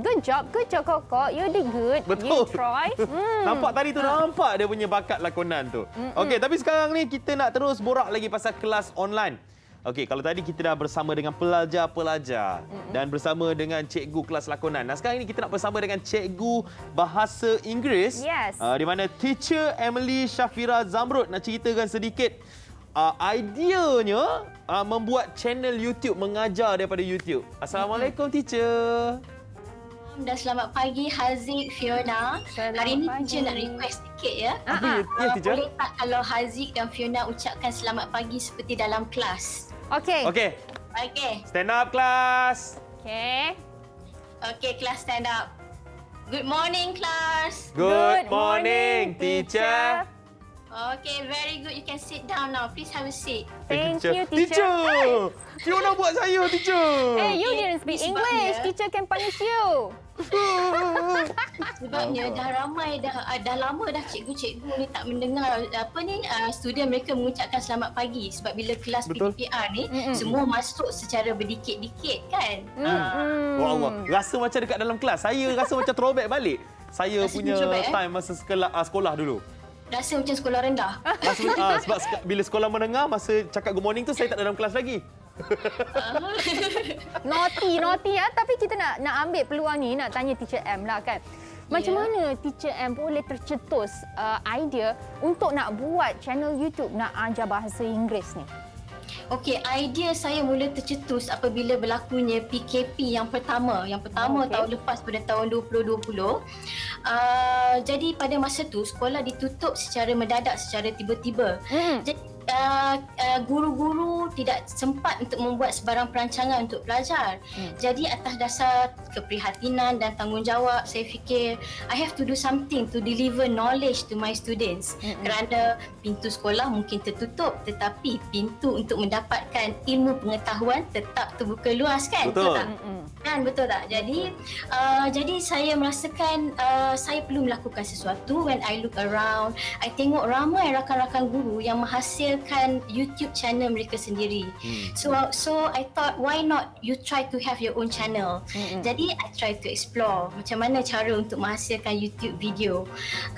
Good job Kokok. You did good. Betul. You try. Nampak tadi tu, nampak dia punya bakat lakonan tu. Okey, tapi sekarang ni kita nak terus borak lagi pasal kelas online. Okey, kalau tadi kita dah bersama dengan pelajar-pelajar dan bersama dengan cikgu kelas lakonan. Nah, sekarang ini kita nak bersama dengan cikgu bahasa Inggeris. Yes. Di mana teacher Emily Shafira Zamrud nak ceritakan sedikit ideanya membuat channel YouTube, mengajar daripada YouTube. Assalamualaikum teacher. Dan selamat pagi Haziq, Fiona. Hari ini teacher nak request sikit ya. Ya, teacher. Boleh tak kalau Haziq dan Fiona ucapkan selamat pagi seperti dalam kelas? Okey. Okey. Okey. Stand up kelas. Okey. Okey, kelas stand up. Good morning class. Good morning teacher. Okay, very good. You can sit down now. Please have a seat. Thank you, teacher. Teacher! Fiona buat saya, teacher. Hey, you didn't speak English. Teacher can punish you. Sebabnya dah ramai dah lama dah cikgu-cikgu ni tak mendengar student mereka mengucapkan selamat pagi sebab bila kelas PDPR ni semua masuk secara berdikit-dikit kan. Wah, rasa macam dekat dalam kelas. Saya rasa macam throwback balik. Saya Rasa punya throwback, time masa sekolah dulu. Rasa macam sekolah rendah. Sebab bila sekolah menengah, masa cakap good morning tu saya tak dalam kelas lagi. Naughty ya. Tapi kita nak ambil peluang ni nak tanya Teacher M lah kan. Macam mana Teacher M boleh tercetus idea untuk nak buat channel YouTube nak ajar bahasa Inggeris ni? Okey, idea saya mula tercetus apabila berlakunya PKP yang pertama. Tahun lepas pada tahun 2020. Jadi pada masa tu sekolah ditutup secara mendadak, secara tiba-tiba. Jadi guru-guru tidak sempat untuk membuat sebarang perancangan untuk pelajar. Jadi atas dasar keprihatinan dan tanggungjawab, saya fikir I have to do something to deliver knowledge to my students. Kerana pintu sekolah mungkin tertutup tetapi pintu untuk mendapatkan ilmu pengetahuan tetap terbuka luas kan? Betul tak? Kan, betul tak? Jadi saya merasakan saya perlu melakukan sesuatu. When I look around, I tengok ramai rakan-rakan guru yang menghasilkan YouTube channel mereka sendiri. So I thought, why not you try to have your own channel? Jadi I try to explore macam mana cara untuk menghasilkan YouTube video.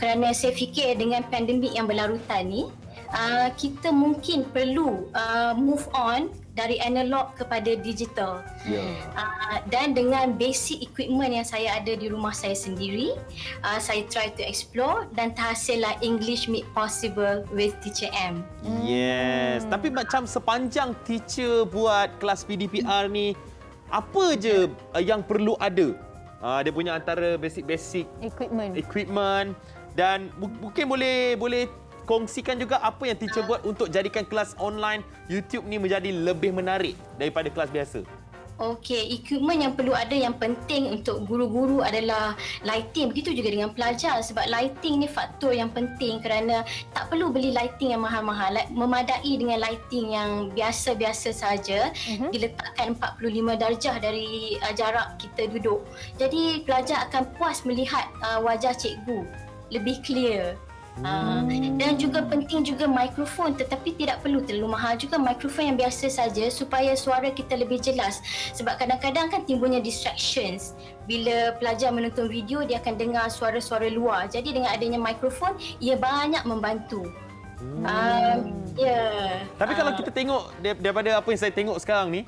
Kerana saya fikir dengan pandemik yang berlarutan ni, kita mungkin perlu move on dari analog kepada digital. Dan dengan basic equipment yang saya ada di rumah saya sendiri, saya try to explore dan terhasillah English Made Possible with Teacher M. Yes. Tapi macam sepanjang teacher buat kelas PDPR ni, apa je yang perlu ada? Dia punya antara basic equipment dan mungkin boleh kongsikan juga apa yang teacher buat untuk jadikan kelas online YouTube ni menjadi lebih menarik daripada kelas biasa. Okey, equipment yang perlu ada yang penting untuk guru-guru adalah lighting. Begitu juga dengan pelajar sebab lighting ni faktor yang penting kerana tak perlu beli lighting yang mahal-mahal. Memadai dengan lighting yang biasa-biasa saja diletakkan 45 darjah dari jarak kita duduk. Jadi pelajar akan puas melihat wajah cikgu lebih clear. Dan juga penting juga mikrofon, tetapi tidak perlu terlalu mahal juga, mikrofon yang biasa saja supaya suara kita lebih jelas. Sebab kadang-kadang kan timbulnya distractions. Bila pelajar menonton video, dia akan dengar suara-suara luar. Jadi dengan adanya mikrofon, ia banyak membantu. Tapi kalau kita tengok daripada apa yang saya tengok sekarang ni,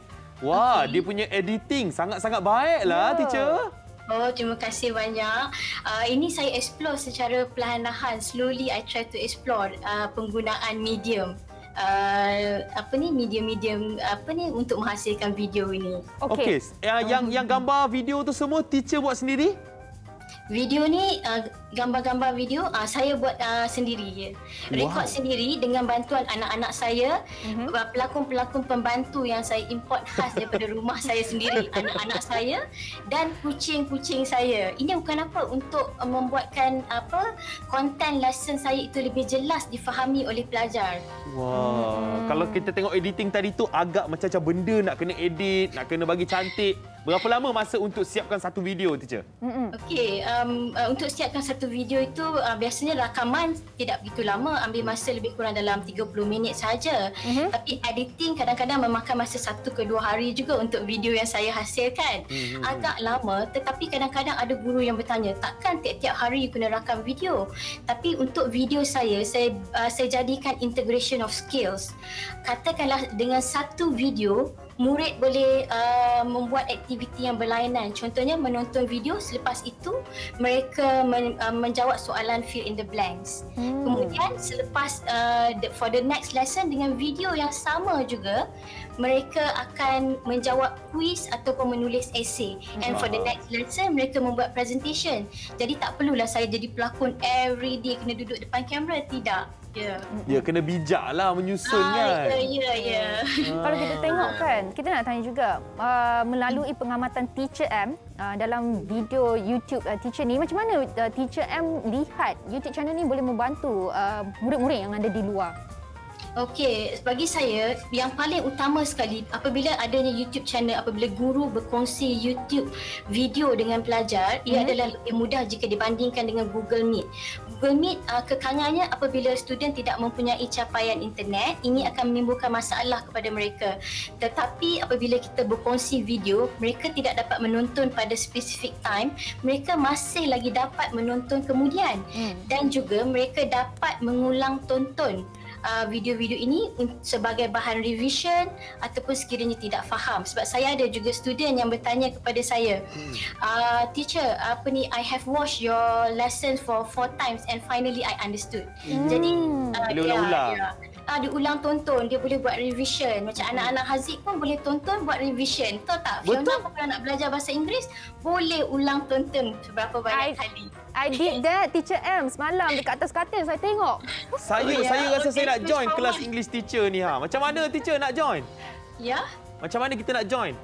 dia punya editing sangat-sangat baiklah teacher. Oh, terima kasih banyak. Ini saya explore secara perlahan-lahan. Slowly I try to explore penggunaan medium. Medium untuk menghasilkan video ini. Okey. Yang gambar video tu semua teacher buat sendiri? Video ni gambar-gambar video saya buat sendiri je. Rekod sendiri dengan bantuan anak-anak saya, pelakon-pelakon pembantu yang saya import khas daripada rumah saya sendiri, anak-anak saya dan kucing-kucing saya. Ini bukan apa, untuk membuatkan konten lesson saya itu lebih jelas difahami oleh pelajar. Kalau kita tengok editing tadi tu agak macam benda nak kena edit, nak kena bagi cantik. Berapa lama masa untuk siapkan satu video, teacher? Okey, untuk siapkan satu video itu biasanya rakaman tidak begitu lama, ambil masa lebih kurang dalam 30 minit sahaja. Tapi editing kadang-kadang memakan masa 1 ke 2 hari juga untuk video yang saya hasilkan. Agak lama, tetapi kadang-kadang ada guru yang bertanya, takkan tiap-tiap hari you kena rakam video? Tapi untuk video saya jadikan integration of skills. Katakanlah dengan satu video, murid boleh membuat aktiviti yang berlainan. Contohnya menonton video, selepas itu mereka menjawab soalan fill in the blanks. Kemudian selepas for the next lesson dengan video yang sama juga, mereka akan menjawab quiz ataupun menulis esei. And for the next lesson, mereka membuat presentation. Jadi tak perlulah saya jadi pelakon every day kena duduk depan kamera, tidak. Ya, kena bijak lah menyusun kan. Ya. Kalau kita tengok kan, kita nak tanya juga melalui pengamatan Teacher M dalam video YouTube Teacher ni, macam mana Teacher M lihat YouTube channel ni boleh membantu murid-murid yang ada di luar? Okey, bagi saya yang paling utama sekali apabila adanya YouTube channel, apabila guru berkongsi YouTube video dengan pelajar, ia adalah lebih mudah jika dibandingkan dengan Google Meet. Google Meet kekangannya apabila student tidak mempunyai capaian internet, ini akan menimbulkan masalah kepada mereka. Tetapi apabila kita berkongsi video, mereka tidak dapat menonton pada specific time, mereka masih lagi dapat menonton kemudian. Dan juga mereka dapat mengulang tonton video-video ini sebagai bahan revision ataupun sekiranya tidak faham. Sebab saya ada juga student yang bertanya kepada saya, teacher, I have watched your lesson for 4 times and finally I understood. Jadi dia ulang tonton, dia boleh buat revision. Macam anak-anak Haziq pun boleh tonton buat revision. Tahu tak? Fiona pun kalau nak belajar bahasa Inggeris, boleh ulang tonton seberapa banyak kali. I did that, Teacher M, semalam dekat atas katil saya tengok. Saya rasa saya nak join kelas English teacher ni. Macam mana teacher nak join? Ya. Macam mana kita nak join?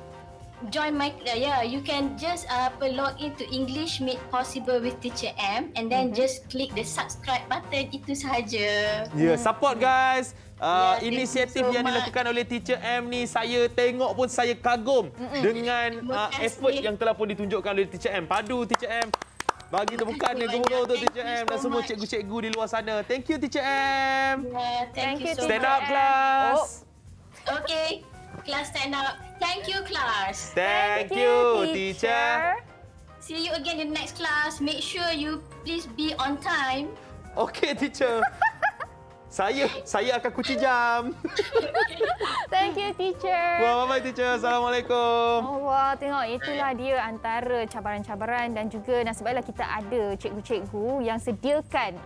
Join my you can just log into English Made Possible with Teacher M and then just click the subscribe button, itu sahaja. Support guys. Inisiatif yang dilakukan oleh Teacher M ni, saya tengok pun saya kagum dengan effort yang telah pun ditunjukkan oleh Teacher M. Padu Teacher M. Bagi tepukan dan gemuruh untuk Teacher M dan semua cikgu-cikgu di luar sana. Thank you Teacher M. Thank you so much. Stand up class. Okay. Class stand up. Thank you class. Thank you teacher. See you again in the next class. Make sure you please be on time. Okay teacher. Saya akan kunci jam. Thank you, teacher. Bye-bye, teacher. Assalamualaikum. Wah, tengok itulah dia antara cabaran-cabaran dan juga nasib baiklah kita ada cikgu-cikgu yang sediakan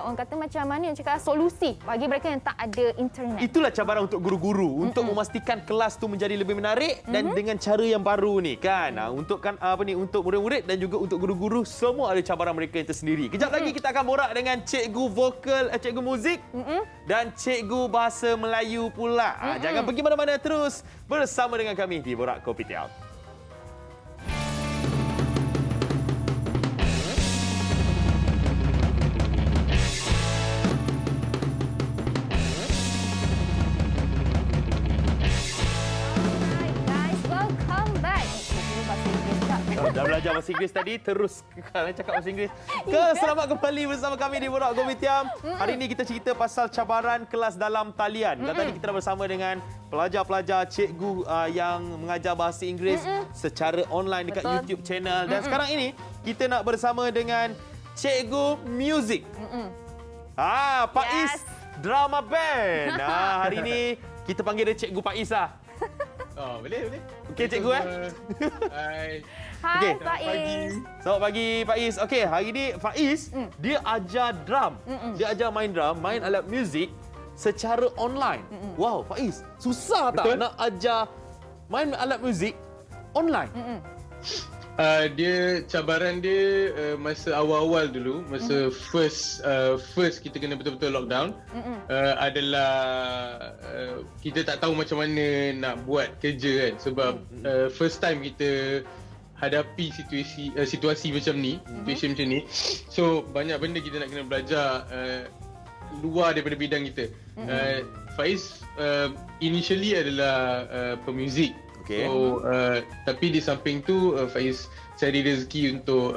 orang kata macam mana yang cakap solusi bagi mereka yang tak ada internet. Itulah cabaran untuk guru-guru untuk memastikan kelas tu menjadi lebih menarik dan dengan cara yang baru ni kan. Untuk untuk murid-murid dan juga untuk guru-guru, semua ada cabaran mereka yang tersendiri. Kejap lagi kita akan borak dengan cikgu vokal, cikgu muzik dan cikgu bahasa Melayu pula. Jangan pergi mana-mana, terus bersama dengan kami di Borak Kopitiam. Dah belajar bahasa Inggeris tadi, terus cakap bahasa Inggeris. Selamat kembali bersama kami di Borak Kopitiam. Hari ini kita cerita pasal cabaran kelas dalam talian. Dan tadi kita dah bersama dengan pelajar-pelajar, cikgu yang mengajar bahasa Inggeris secara online dekat YouTube channel. Dan sekarang ini kita nak bersama dengan cikgu muzik. Pak Is Drama Band. Hari ini kita panggil dia Cikgu Pak Is lah. Oh, boleh. Okey, cikgu Hai. Hai, Pak Is. Selamat pagi, Pak Is. Okey, hari ni Pak Is, dia ajar drum. Dia ajar main drum, main alat muzik secara online. Wow, Pak Is, susah tak nak ajar main alat muzik online? Cabaran dia masa awal-awal dulu, masa first kita kena betul-betul lockdown, adalah kita tak tahu macam mana nak buat kerja kan, sebab first time kita hadapi situasi macam ni, situasi macam ni. So banyak benda kita nak kena belajar luar daripada bidang kita. Faiz initially adalah pemuzik. Okey. So tapi di samping tu Faiz cari rezeki untuk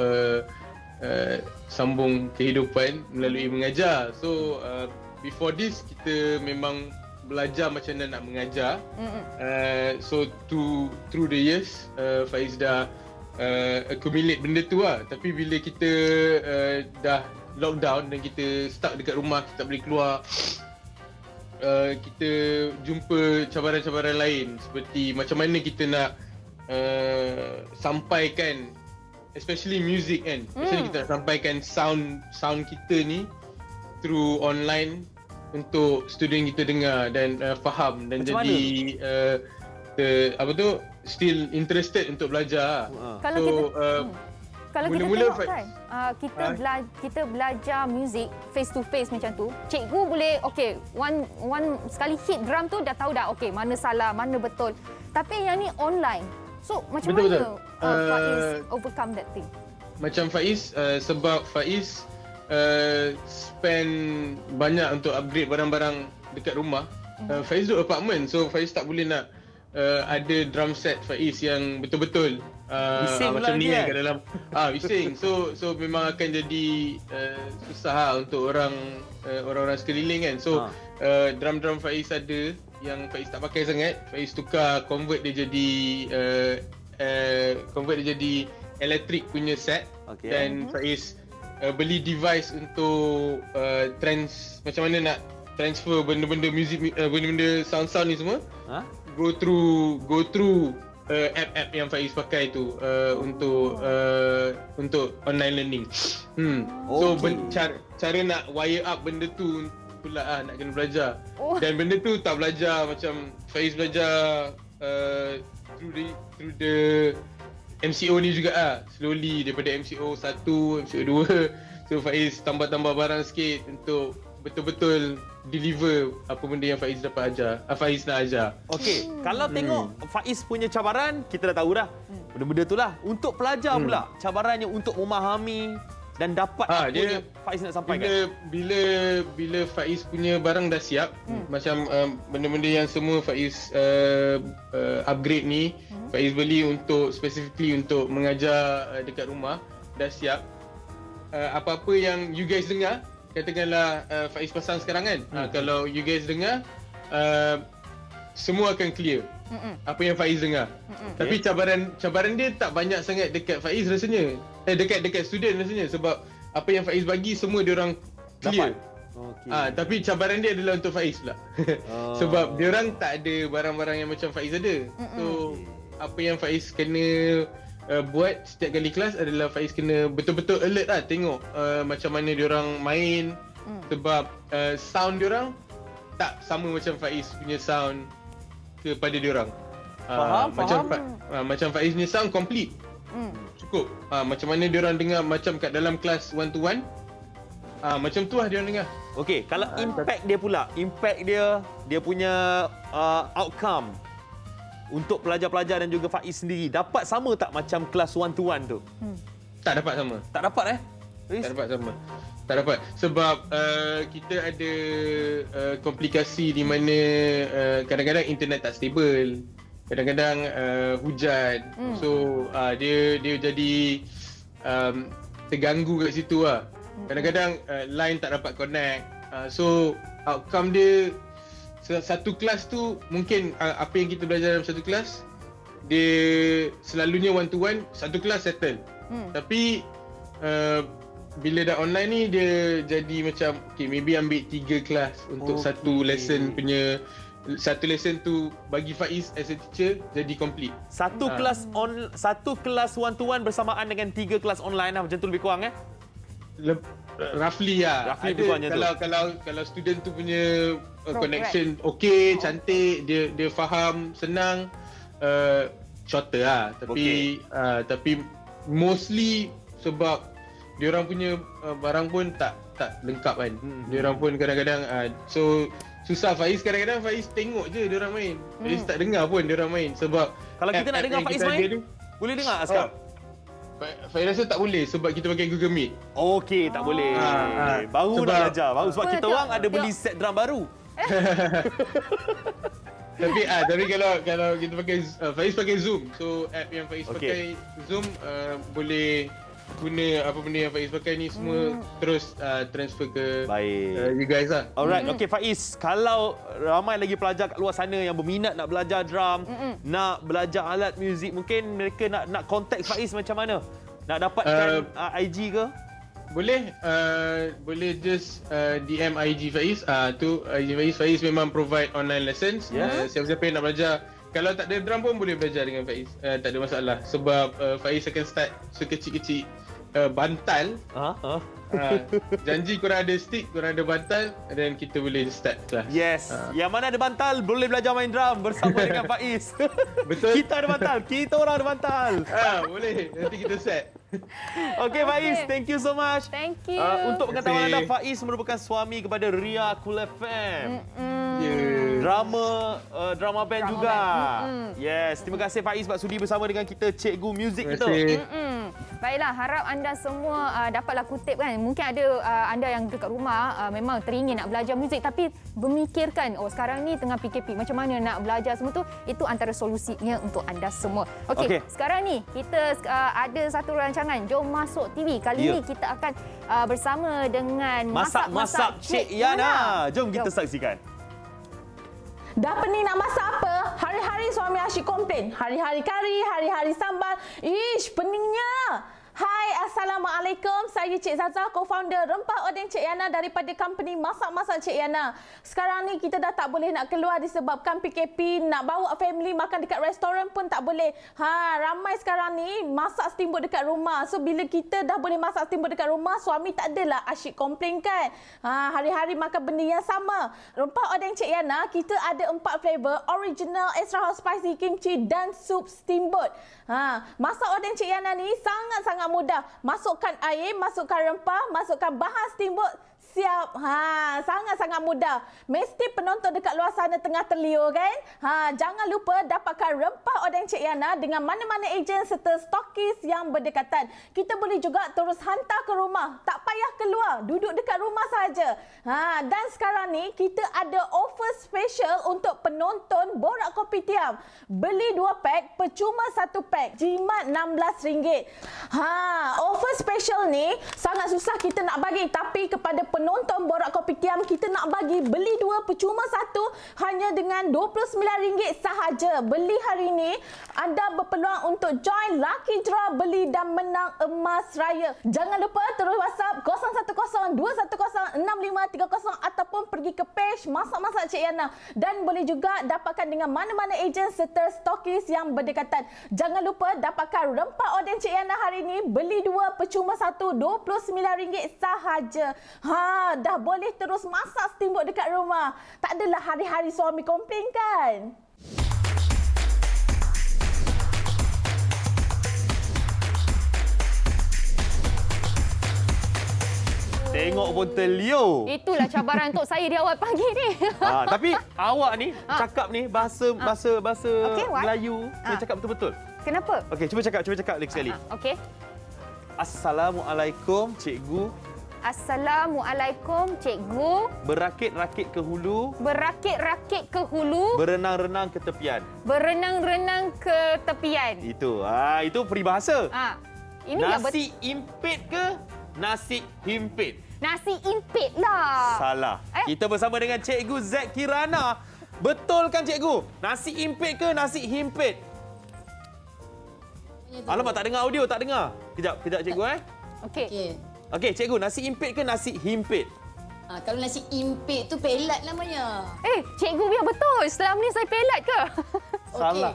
sambung kehidupan melalui mengajar. So before this kita memang belajar macam mana nak mengajar. So through the years Faiz dah accumulate benda tu lah. Tapi bila kita dah lockdown dan kita stuck dekat rumah, kita tak boleh keluar, kita jumpa cabaran-cabaran lain seperti macam mana kita nak sampaikan, especially music kan, especially kita nak sampaikan sound kita ni through online untuk student kita dengar dan faham dan macam jadi still interested untuk belajar. Kalau kalau kita mula-mula tengok kan, kita belajar muzik face to face macam tu, cikgu boleh one sekali hit drum tu dah tahu dah mana salah, mana betul. Tapi yang ni online. So macam mana Faiz overcome that thing? Macam Faiz sebab Faiz spend banyak untuk upgrade barang-barang dekat rumah. Faiz duduk apartment, so Faiz tak boleh nak ada drum set Faiz yang betul-betul macam ni kan kat dalam bising. So memang akan jadi susah lah untuk orang-orang sekeliling kan. So drum Faiz ada yang Faiz tak pakai sangat, Faiz tukar convert dia jadi elektrik punya set. Dan Faiz beli device untuk macam mana nak transfer benda-benda music, benda-benda sound ni semua. Go through app yang Faiz pakai tu untuk online learning. So cara nak wire up benda tu pula nak kena belajar. Dan benda tu tak belajar macam Faiz belajar through the MCO ni juga slowly daripada MCO 1, MCO 2. So Faiz tambah-tambah barang sikit untuk betul-betul deliver apa benda yang Faiz dapat ajar, Faiz nak ajar. Okey, kalau tengok Faiz punya cabaran, kita dah tahu dah. Benda-benda tu lah. Untuk pelajar pula, cabarannya untuk memahami dan dapat apa yang Faiz nak sampaikan. Bila Faiz punya barang dah siap, macam benda-benda yang semua Faiz upgrade ni, Faiz beli untuk specifically untuk mengajar dekat rumah, dah siap. Apa-apa yang you guys dengar, katakanlah Faiz pasang sekarang kan, kalau you guys dengar, semua akan clear apa yang Faiz dengar. Tapi cabaran dia tak banyak sangat dekat Faiz rasanya, dekat student rasanya, sebab apa yang Faiz bagi semua diorang clear. Tapi cabaran dia adalah untuk Faiz pula. Sebab diorang tak ada barang-barang yang macam Faiz ada. So apa yang Faiz kena buat setiap kali kelas adalah Faiz kena betul-betul alert lah, tengok macam mana diorang main. Sebab sound diorang tak sama macam Faiz punya sound kepada diorang. Macam Faiz punya sound complete, cukup. Macam mana diorang dengar macam kat dalam kelas one to one, macam tu lah diorang dengar. Okey, kalau impact dia pula, dia punya outcome untuk pelajar-pelajar dan juga Faiz sendiri, dapat sama tak macam kelas one to one tu? Tak dapat sama. Tak dapat Tak dapat sama. Tak dapat. Sebab kita ada komplikasi di mana kadang-kadang internet tak stable. Kadang-kadang hujan. So dia jadi terganggu kat situ lah. Kadang-kadang line tak dapat connect. So outcome dia, satu kelas tu mungkin apa yang kita belajar dalam satu kelas, dia selalunya one to one, satu kelas settle. Tapi bila dah online ni, dia jadi macam maybe ambil 3 kelas untuk satu lesson punya. Satu lesson tu bagi Faiz as a teacher jadi complete. Satu kelas one to one bersamaan dengan 3 kelas online lah, macam tu lebih kurang roughly lah. Kalau student tu punya connection okey, cantik, dia faham, senang, shorter lah. Tapi mostly sebab diorang punya barang pun tak lengkap kan. Diorang pun kadang-kadang so susah. Faiz kadang-kadang Faiz tengok je diorang main. Faiz tak dengar pun diorang main. Sebab kalau kita nak dengar Faiz main, boleh dengar Askar? Faiz rasa tak boleh sebab kita pakai Google Meet. Okey, tak boleh. Baru nak belajar. Baru sebab kita orang ada beli set drum baru. Tapi kalau kita pakai Faiz pakai Zoom. So app yang Faiz pakai Zoom boleh guna apa benda yang Faiz pakai ni semua terus transfer ke you guys lah. Alright, okay Faiz, kalau ramai lagi pelajar kat luar sana yang berminat nak belajar drum, nak belajar alat muzik, mungkin mereka nak contact Faiz macam mana? Nak dapatkan IG ke? Boleh just DM IG Faiz. Tu IG Faiz memang provide online lessons. Siapa-siapa yang nak belajar, kalau tak ada drum pun boleh belajar dengan Faiz. Tak ada masalah sebab Faiz akan start sekecil-kecil bantal. Janji korang ada stick, korang ada bantal, dan kita boleh start kelas. Yes. Yang mana ada bantal boleh belajar main drum bersama dengan Faiz. Betul. Kita ada bantal, kita orang ada bantal. Boleh. Nanti kita set. Okay Faiz, thank you so much. Thank you. Untuk pengetahuan anda, Faiz merupakan suami kepada Ria Cool FM. Drama band juga. Yes, terima kasih Faiz sebab sudi bersama dengan kita, cikgu muzik kita. Baiklah, harap anda semua dapatlah kutip kan. Mungkin ada anda yang dekat rumah memang teringin nak belajar muzik tapi memikirkan sekarang ni tengah PKP, macam mana nak belajar semua tu. Itu antara solusinya untuk anda semua. Okey, sekarang ni kita ada satu rancangan Jom Masuk TV. Kali ni kita akan bersama dengan Masak-masak Cik Yana. Jom kita saksikan. Dah pening nak masak apa? Hari-hari suami asyik komplain. Hari-hari kari, hari-hari sambal. Ish, peningnya. Hai, Assalamualaikum. Saya Cik Zaza, co-founder Rempah Odeng Cik Yana daripada company Masak-Masak Cik Yana. Sekarang ni kita dah tak boleh nak keluar disebabkan PKP. Nak bawa family makan dekat restoran pun tak boleh. Ramai sekarang ni masak steamboat dekat rumah. So, bila kita dah boleh masak steamboat dekat rumah, suami tak adalah asyik komplain kan. Hari-hari makan benda yang sama. Rempah Odeng Cik Yana, kita ada 4 flavor. Original, extra hot spicy, kimchi dan sup steamboat. Masak Odeng Cik Yana ni sangat-sangat mudah. Masukkan air, masukkan rempah, masukkan bahan steamboat, siap. Sangat-sangat mudah. Mesti penonton dekat luar sana tengah terliur kan? Jangan lupa dapatkan Rempah Odeng Cik Yana dengan mana-mana ejen serta stokis yang berdekatan. Kita boleh juga terus hantar ke rumah. Tak payah keluar, duduk dekat rumah saja. Dan sekarang ni kita ada offer special untuk penonton Borak Kopitiam. Beli 2 pack, percuma 1 pack. Jimat RM16. Offer special ni sangat susah kita nak bagi, tapi kepada penonton Borak Kopitiam kita nak bagi beli 2 percuma 1 hanya dengan RM29 sahaja. Beli hari ini anda berpeluang untuk join lucky draw beli dan menang emas raya. Jangan lupa terus WhatsApp 0102106530 ataupun pergi ke page Masak-Masak Cik Yana dan boleh juga dapatkan dengan mana-mana ejen serta stokis yang berdekatan. Jangan lupa dapatkan Rempah Odeng Cik Yana hari ini beli 2 percuma 1 RM29 sahaja. Dah boleh terus masak steamboat dekat rumah. Tak adalah hari-hari suami komplain kan? Tengok pun terliur. Itulah cabaran untuk saya di awal pagi ni. Tapi awak ni cakap ni bahasa Melayu. Dia cakap betul-betul. Kenapa? Okey, cuba cakap lagi sekali. Okey. Assalamualaikum cikgu. Assalamualaikum cikgu. Berakit-rakit ke hulu. Berakit-rakit ke hulu. Berenang-renang ke tepian. Berenang-renang ke tepian. Itu peribahasa. Ini nasi impit ke nasi himpit? Nasi impit lah. Salah. Kita bersama dengan Cikgu Zack Kirana. Betul kan cikgu? Nasi impit ke nasi himpit? Alamak, tak dengar audio, tak dengar. Kejap cikgu Okey, cikgu, nasi impit ke nasi himpit? Kalau nasi impit tu pelat namanya. Cikgu biar betul. Selama ni saya pelat ke? Salah.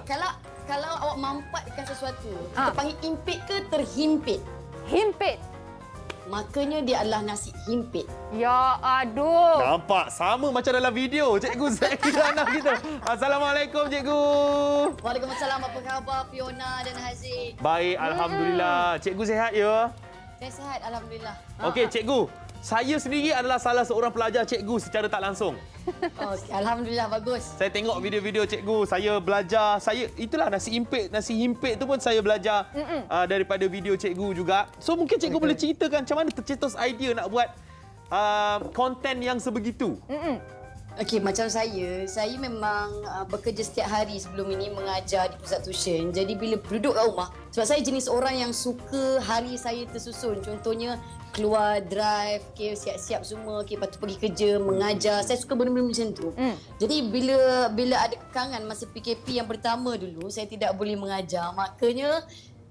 Kalau awak mampatkan sesuatu, kita panggil impit ke terhimpit? Himpit. Makanya dia adalah nasi himpit. Ya aduh. Nampak sama macam dalam video Cikgu Zack Kirana kita. Assalamualaikum cikgu. Waalaikumsalam. Apa khabar Fiona dan Haziq? Baik, alhamdulillah. Cikgu sihat ya? Saya sihat, alhamdulillah. Okey, cikgu. Saya sendiri adalah salah seorang pelajar cikgu secara tak langsung. Alhamdulillah, bagus. Saya tengok video-video cikgu, saya belajar. Itulah nasi himpit tu pun saya belajar daripada video cikgu juga. So mungkin cikgu boleh ceritakan macam mana tercetus idea nak buat konten yang sebegitu. Okey, macam saya memang bekerja setiap hari sebelum ini mengajar di pusat tuition. Jadi bila duduk kat rumah, sebab saya jenis orang yang suka hari saya tersusun. Contohnya keluar drive, okay, siap-siap semua, okay, lepas tu pergi kerja, mengajar. Saya suka benda-benda macam tu. Jadi bila ada kekangan masa PKP yang pertama dulu, saya tidak boleh mengajar. Makanya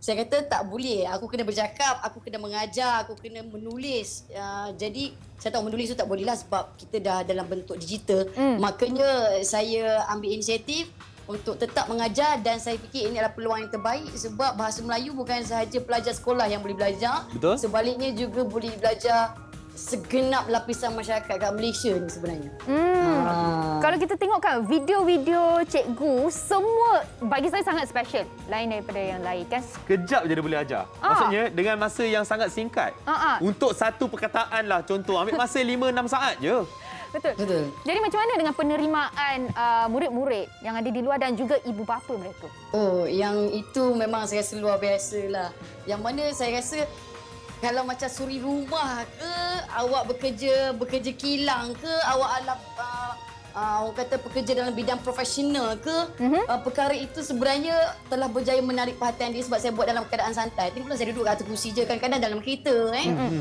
saya kata tak boleh. Aku kena bercakap, aku kena mengajar, aku kena menulis. Jadi saya tahu menulis tu tak boleh lah sebab kita dah dalam bentuk digital. Makanya saya ambil inisiatif untuk tetap mengajar dan saya fikir ini adalah peluang yang terbaik sebab bahasa Melayu bukan sahaja pelajar sekolah yang boleh belajar. Betul. Sebaliknya juga boleh belajar segenap lapisan masyarakat kat Malaysia ni sebenarnya. Kalau kita tengok kan video-video cikgu, semua bagi saya sangat special. Lain daripada yang lain kan. Kejap je dia boleh ajar. Maksudnya dengan masa yang sangat singkat. Untuk satu perkataan lah contoh, ambil masa 5-6 saat je. Betul. Jadi macam mana dengan penerimaan murid-murid yang ada di luar dan juga ibu bapa mereka? Oh, yang itu memang saya rasa luar biasa lah. Yang mana saya rasa kalau macam suri rumah ke, awak bekerja kilang ke, awak adalah orang kata pekerja dalam bidang profesional ke, perkara itu sebenarnya telah berjaya menarik perhatian dia sebab saya buat dalam keadaan santai. Tengoklah saya duduk kat atas kursi je, kadang-kadang dalam kereta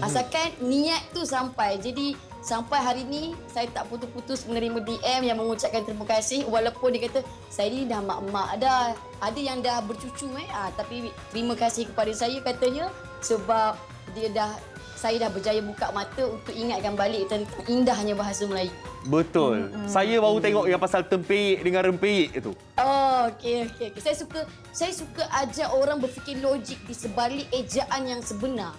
asalkan niat tu sampai. Jadi sampai hari ni saya tak putus-putus menerima DM yang mengucapkan terima kasih walaupun dia kata saya ni dah mak-mak dah, ada yang dah bercucu tapi terima kasih kepada saya katanya sebab saya dah berjaya buka mata untuk ingatkan balik tentang indahnya bahasa Melayu. Betul. Saya baru tengok yang pasal tempeyek dengan rempeyek itu. Oh, okey. Saya suka ajar orang berfikir logik di sebalik ejaan yang sebenar.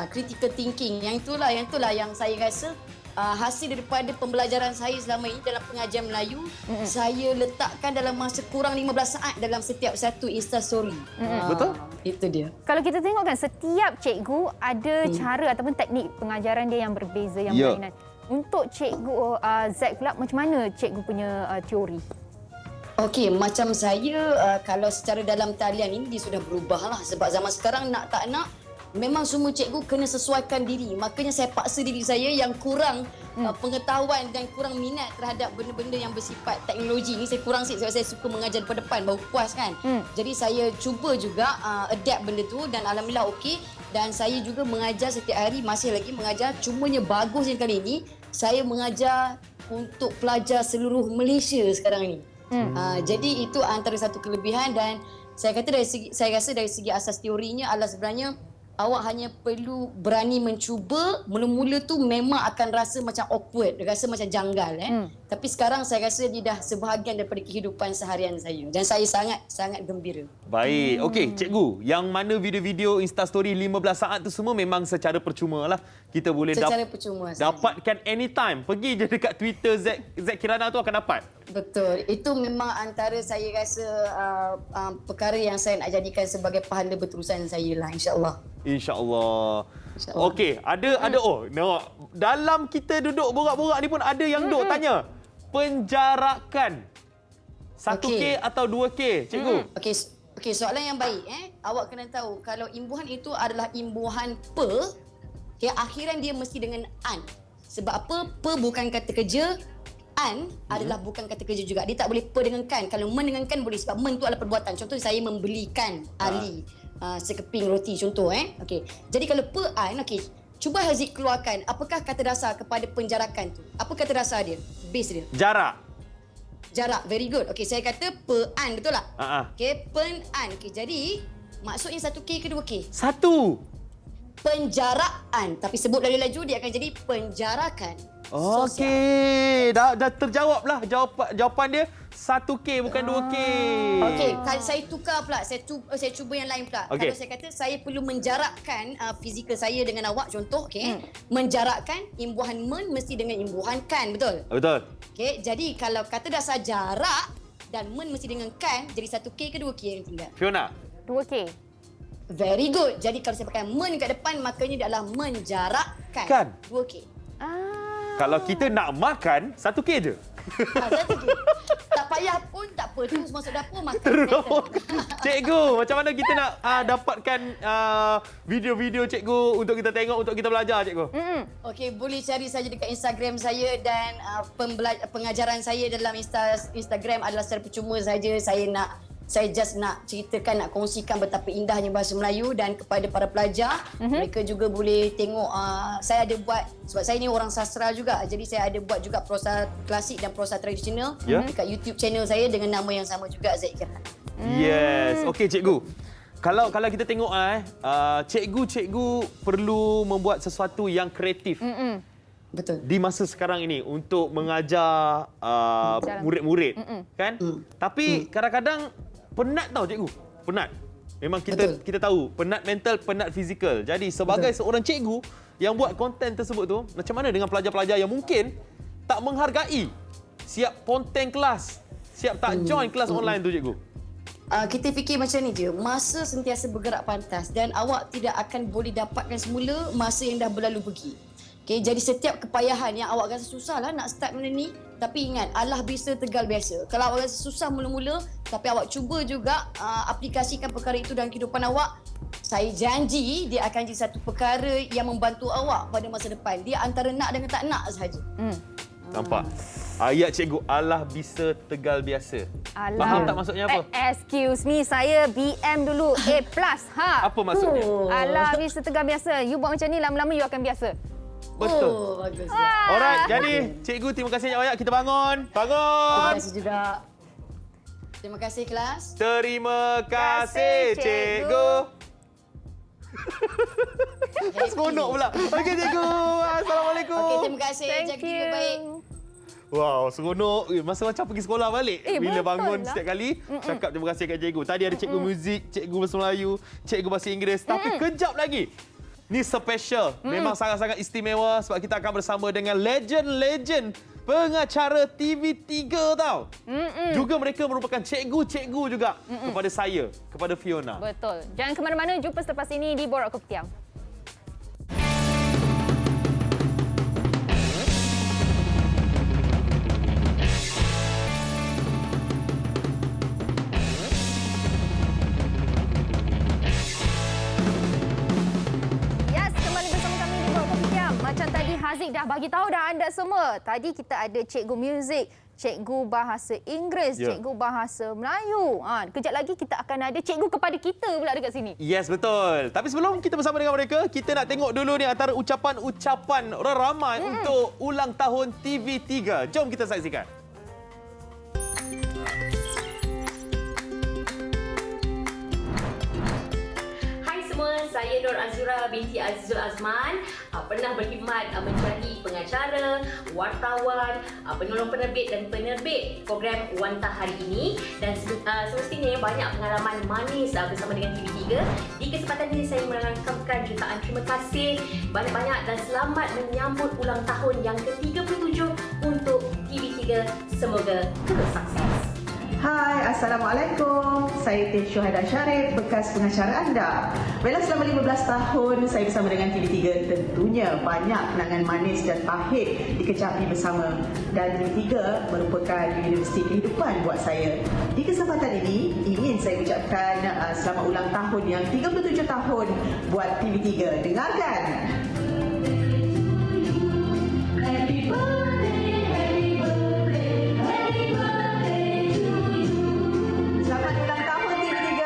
Critical thinking. Yang itulah yang saya rasa hasil daripada pembelajaran saya selama ini dalam pengajian Melayu, saya letakkan dalam masa kurang 15 saat dalam setiap satu Instastory. Betul? Itu dia. Kalau kita tengok kan setiap cikgu ada cara ataupun teknik pengajaran dia yang berbeza, yang berlainan. Untuk cikgu Zack pula, macam mana cikgu punya teori? Okey, macam saya kalau secara dalam talian ini dia sudah berubah lah sebab zaman sekarang nak tak nak memang semua cikgu kena sesuaikan diri. Makanya saya paksa diri saya yang kurang pengetahuan dan kurang minat terhadap benda-benda yang bersifat teknologi ni. Saya kurang sikit sebab saya suka mengajar depan-depan, baru puas kan. Jadi saya cuba juga adapt benda tu dan alhamdulillah okey. Dan saya juga mengajar setiap hari, masih lagi mengajar. Cumanya bagusnya kali ini, saya mengajar untuk pelajar seluruh Malaysia sekarang ni. Jadi itu antara satu kelebihan dan saya rasa dari segi asas teorinya adalah sebenarnya awak hanya perlu berani mencuba. Mula-mula tu memang akan rasa macam awkward, rasa macam janggal. Tapi sekarang saya rasa dia dah sebahagian daripada kehidupan seharian saya. Dan saya sangat gembira. Baik. Okey, cikgu, yang mana video-video Instastory 15 saat tu semua memang secara percuma lah. Kita boleh dapatkan anytime. Pergi je dekat Twitter Zack Kirana tu akan dapat. Betul. Itu memang antara saya rasa perkara yang saya nak jadikan sebagai pahala berterusan saya lah, insya-Allah. InsyaAllah. Okey, ada dalam kita duduk borak-borak ni pun ada yang duk tanya. Penjarakan 1K atau 2K, cikgu? Okey, soalan yang baik. Awak kena tahu kalau imbuhan itu adalah imbuhan per, akhiran dia mesti dengan an. Sebab apa? Per bukan kata kerja, an adalah bukan kata kerja juga. Dia tak boleh per dengan kan. Kalau men dengan kan boleh sebab men tu adalah perbuatan. Contoh saya membelikan Ali sekeping roti contoh Okey. Jadi kalau per an, cuba Haziq keluarkan apakah kata dasar kepada penjarakan tu. Apa kata dasar dia? Base dia. Jarak. Very good. Okey, saya kata per an, betul tak? Okey, pen an. Okey, jadi maksudnya 1K ke 2K? 1. Penjaraan. Tapi sebut laju-laju dia akan jadi penjarakan. Okey, dah terjawablah jawapan dia 1K bukan 2K. Okey, kalau saya tukar pula, saya cuba yang lain pula. Kalau saya kata saya perlu menjarakkan fizikal saya dengan awak contoh, menjarakkan imbuhan men mesti dengan imbuhan kan, betul? Betul. Okey, jadi kalau kata dasar jarak dan men mesti dengan kan, jadi 1K ke 2K yang tinggal? Fiona. 2K. Very good. Jadi kalau saya pakai men kat depan, makanya dia adalah menjarakkan. Kan? 2K. Kalau kita nak makan, 1K je. 1K. Tak payah pun, tak apa, terus masuk dapur makan. Cikgu, macam mana kita nak dapatkan video-video cikgu untuk kita tengok, untuk kita belajar, cikgu? Okey, boleh cari saja dekat Instagram saya dan pengajaran saya dalam Instagram adalah secara percuma saja. Saya just nak ceritakan, nak kongsikan betapa indahnya bahasa Melayu, dan kepada para pelajar, mereka juga boleh tengok saya ada buat, sebab saya ni orang sastra juga, jadi saya ada buat juga prosa klasik dan prosa tradisional dekat YouTube channel saya dengan nama yang sama juga, Zaid Gerhan. Yes. Okey, cikgu. Kalau kita tengok cikgu-cikgu perlu membuat sesuatu yang kreatif. Betul. Di masa sekarang ini untuk mengajar murid-murid, kan? Tapi kadang-kadang penat tau cikgu. Penat. Memang kita tahu, penat mental, penat fizikal. Jadi sebagai seorang cikgu yang buat konten tersebut tu, macam mana dengan pelajar-pelajar yang mungkin tak menghargai siap konten kelas, siap tak join kelas online tu, cikgu? Kita fikir macam ni je, masa sentiasa bergerak pantas dan awak tidak akan boleh dapatkan semula masa yang dah berlalu pergi. Okay, jadi setiap kepayahan yang awak rasa susah lah nak start benda ni, tapi ingat, Allah bisa tegal biasa. Kalau awak rasa susah mula-mula, tapi awak cuba juga aplikasikan perkara itu dalam kehidupan awak, saya janji dia akan jadi satu perkara yang membantu awak pada masa depan. Dia antara nak dengan tak nak sahaja. Nampak? Ayat cikgu, Allah bisa tegal biasa. Faham tak maksudnya apa? Excuse me, saya BM dulu, A+. Apa maksudnya? Allah bisa tegal biasa. You buat macam ni, lama-lama you akan biasa. Betul. Oh, bagus. Alright, jadi cikgu terima kasih banyak. Kita bangun. Bangun. Terima kasih juga. Terima kasih kelas. Terima kasih cikgu. Seronok pula. Okey cikgu. Assalamualaikum. Okey, terima kasih. Jaga diri baik. Wow, seronok. Masa macam pergi sekolah balik. Bila bangun lah. setiap kali, cakap terima kasih kat cikgu. Tadi ada cikgu muzik, cikgu bahasa Melayu, cikgu bahasa Inggeris. Tapi kejap lagi, ni special. Memang sangat-sangat istimewa sebab kita akan bersama dengan legend-legend pengacara TV3 tau. Juga mereka merupakan cikgu-cikgu juga kepada saya, kepada Fiona. Betul. Jangan ke mana-mana, jumpa selepas ini di Borak Kopitiam. Macam tadi Haziq dah bagi tahu dah anda semua. Tadi kita ada cikgu muzik, cikgu bahasa Inggeris, cikgu bahasa Melayu. Kejap lagi kita akan ada cikgu kepada kita pula dekat sini. Yes, betul. Tapi sebelum kita bersama dengan mereka, kita nak tengok dulu ni antara ucapan-ucapan orang ramai untuk ulang tahun TV3. Jom kita saksikan. Saya Nur Azura binti Azizul Azman, pernah berkhidmat menjadi pengacara, wartawan, penolong penerbit dan penerbit program Wanta hari ini, dan semestinya banyak pengalaman manis bersama dengan TV3. Di kesempatan ini saya merangkamkan jutaan terima kasih banyak-banyak dan selamat menyambut ulang tahun yang ke-37 untuk TV3. Semoga terus sukses. Hai, Assalamualaikum. Saya Teh Syuhada Syarif, bekas pengacara anda. Baiklah, selama 15 tahun saya bersama dengan TV3, tentunya banyak kenangan manis dan pahit dikecapi bersama. Dan TV3 merupakan universiti kehidupan buat saya. Di kesempatan ini, ingin saya ucapkan selamat ulang tahun yang 37 tahun buat TV3. Dengarkan. Happy birthday, happy birthday, happy birthday to you. Selamat ulang tahun TV3.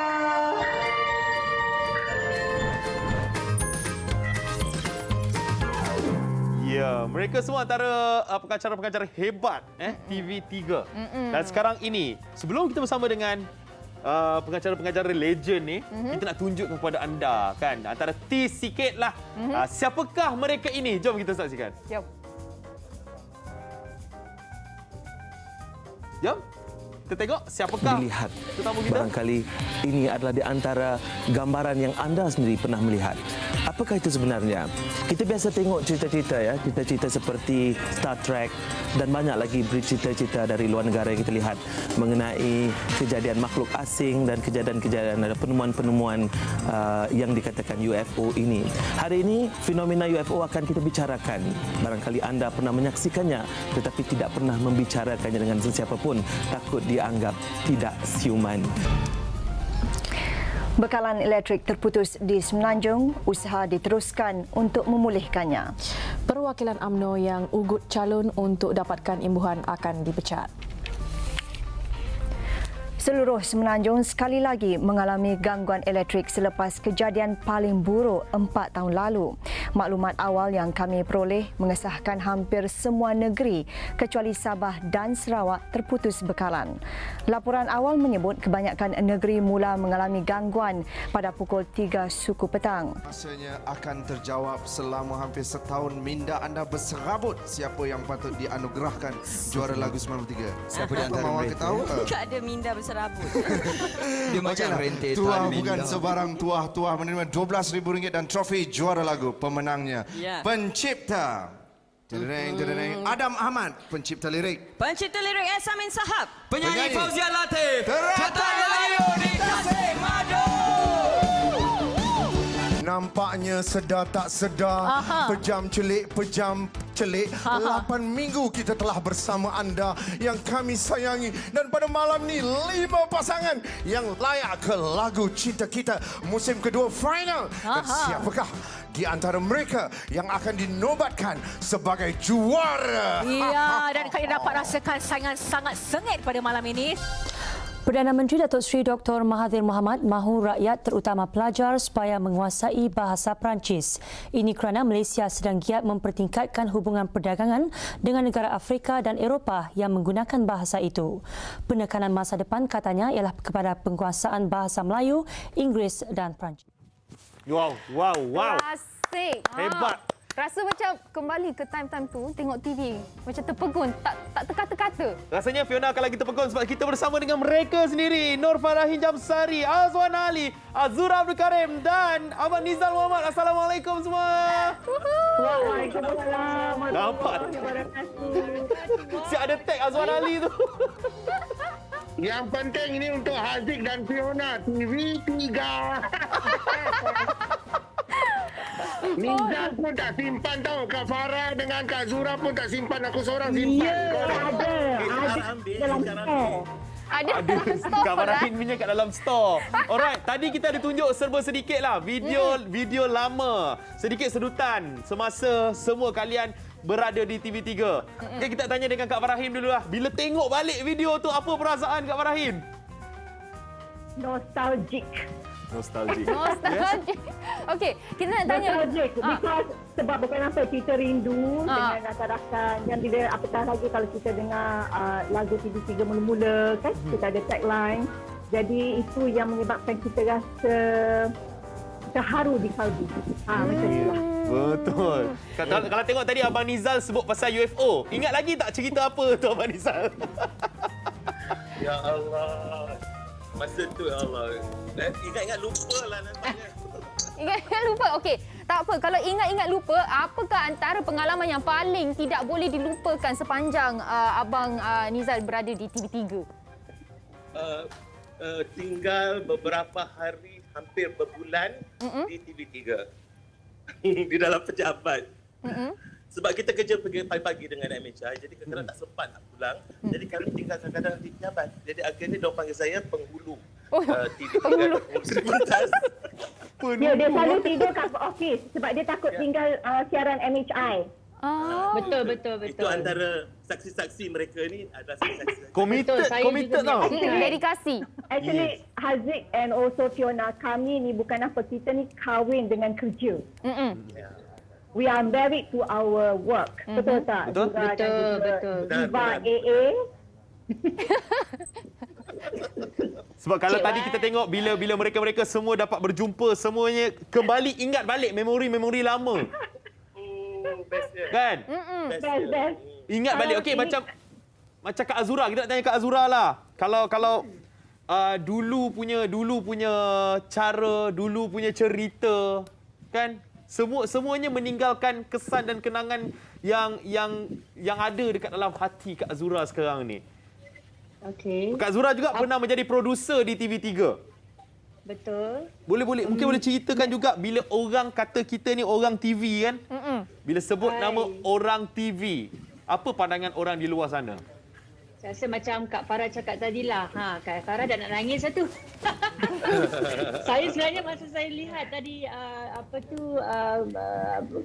Ya, mereka semua antara pengacara-pengacara hebat TV3. Dan sekarang ini, sebelum kita bersama dengan pengacara-pengacara legend ni, kita nak tunjuk kepada anda kan, antara tease sikitlah siapakah mereka ini. Jom kita saksikan. Jom kita tengok siapakah dilihat. tetamu kita. Barangkali ini adalah di antara gambaran yang anda sendiri pernah melihat. Apakah itu sebenarnya? Kita biasa tengok cerita-cerita ya, cerita-cerita seperti Star Trek dan banyak lagi cerita-cerita dari luar negara yang kita lihat mengenai kejadian makhluk asing dan kejadian-kejadian penemuan-penemuan yang dikatakan UFO ini. Hari ini fenomena UFO akan kita bicarakan. Barangkali anda pernah menyaksikannya tetapi tidak pernah membicarakannya dengan sesiapa pun. Takut dia dianggap tidak siuman. Bekalan elektrik terputus di Semenanjung, usaha diteruskan untuk memulihkannya. Perwakilan UMNO yang ugut calon untuk dapatkan imbuhan akan dipecat. Seluruh Semenanjung sekali lagi mengalami gangguan elektrik selepas kejadian paling buruk 4 tahun lalu. Maklumat awal yang kami peroleh mengesahkan hampir semua negeri kecuali Sabah dan Sarawak terputus bekalan. Laporan awal menyebut kebanyakan negeri mula mengalami gangguan pada pukul 3 suku petang. Rasanya akan terjawab selama hampir setahun minda anda berserabut siapa yang patut dianugerahkan juara lagu 93. Siapa di antara Mawar mereka? ketawa? Tak ada minda berserabut. Dia macam rentetan Tuah minda. bukan sebarang tuah menerima RM12,000 dan trofi juara lagu pemenangnya. Ya. Pencipta Adam Ahmad, pencipta lirik. Pencipta lirik Esamin Sahab. Penyanyi Fauziah Latif. Teratai Melayu di Tasik Madu. Nampaknya sedar tak sedar. Pejam celik. 8 minggu kita telah bersama anda yang kami sayangi. Dan pada malam ni 5 pasangan yang layak ke lagu Cinta Kita musim kedua final. Dan siapakah di antara mereka yang akan dinobatkan sebagai juara? Ya, dan kami dapat rasakan saingan sangat sengit pada malam ini. Perdana Menteri Datuk Seri Dr. Mahathir Mohamad mahu rakyat terutama pelajar supaya menguasai bahasa Perancis. Ini kerana Malaysia sedang giat mempertingkatkan hubungan perdagangan dengan negara Afrika dan Eropah yang menggunakan bahasa itu. Penekanan masa depan katanya ialah kepada penguasaan bahasa Melayu, Inggeris dan Perancis. Wow. Asik. Hebat. Rasa macam kembali ke time-time tu tengok TV. Macam terpegun, tak terkata-kata. Rasanya Fiona akan lagi terpegun sebab kita bersama dengan mereka sendiri. Nur Farahin Jamsari, Azwan Ali, Azura Abdul Karim dan Abang Nizal Muhammad. Assalamualaikum semua. Waalaikumsalam. Nampak? Siap ada tag Azwan Ali tu. Yang penting ini untuk Haziq dan Fiona, TV3. Nizal pun tak simpan tau. Kak Farah dengan Kak Zura pun tak simpan. Aku seorang simpan. Ada dalam store. Ada dalam store. Kak Farahin punya kat dalam store. Alright, tadi kita ada tunjuk serba sedikit lah. Video lama. Sedikit sedutan semasa semua kalian berada di TV3. Okay, kita tanya dengan Kak Farahin dulu lah. Bila tengok balik video tu, apa perasaan Kak Farahin? Nostalgic. Nostalgic. Okey, kita nak tanya. Nostalgic. Because sebab bukan apa, kita rindu dengan rakan-rakan yang bila apatah lagi kalau kita dengar lagu TV3 mula-mula kan, kita ada tagline. Jadi itu yang menyebabkan kita rasa terharu di kalbu. Macam itulah. Betul. Kalau tengok tadi Abang Nizal sebut pasal UFO, ingat lagi tak cerita apa tu Abang Nizal? Ya Allah. Masa tu ya Allah. Ingat-ingat lupa lah nampaknya. Ingat-ingat lupa. Okey, tak apa. Kalau ingat-ingat lupa, apakah antara pengalaman yang paling tidak boleh dilupakan sepanjang Abang Nizal berada di TV3? Tinggal beberapa hari, hampir berbulan di TV3. Di dalam pejabat. Sebab kita kerja pagi-pagi dengan MHI, jadi kadang-kadang tak sempat nak pulang. Jadi kami tinggal kadang-kadang di pejabat. Jadi akhirnya dia panggil saya penghulu. TV3. Ya, dia selalu tidur kat office sebab dia takut tinggal siaran MHI. Betul. Itu antara saksi-saksi mereka ni adalah saksi-saksi. Committed tau. Dedikasi. Actually, Haziq and also Fiona, kami ni bukan apa, kita ni kahwin dengan kerja. We are married to our work. Betul tak? Betul. Diva AA. Sebab kalau tadi kita tengok bila mereka semua dapat berjumpa, semuanya kembali ingat balik memori-memori lama. Kan? Best. Ingat balik. Okey, macam Kak Azura, kita nak tanya Kak Azura lah. Kalau dulu punya cara, dulu punya cerita, kan? Semuanya meninggalkan kesan dan kenangan yang ada dekat dalam hati Kak Azura sekarang ni. Okey. Kak Azura juga pernah menjadi produser di TV3. Betul. Mungkin boleh ceritakan juga bila orang kata kita ni orang TV kan? Bila sebut nama orang TV, apa pandangan orang di luar sana? Saya rasa macam Kak Farah cakap tadilah. Kak Farah dah nak nangis satu. Saya sebenarnya masa saya lihat tadi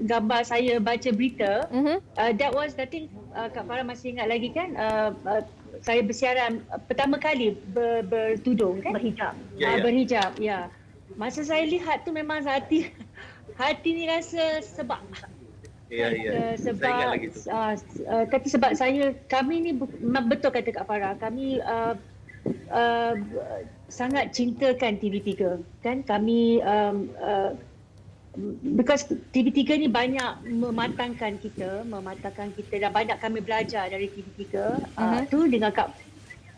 gambar saya baca berita, that was I think Kak Farah masih ingat lagi kan? Saya bersiaran pertama kali bertudung kan? Berhijab. Berhijab, ya. Masa saya lihat tu memang hati ni rasa sebab. Ya. Saya ingat lagi tu. Kata sebab kami ni betul kata Kak Farah, kami sangat cintakan TV3 kan. Kami because TV3 ni banyak mematangkan kita dan banyak kami belajar dari TV3. Tu dengan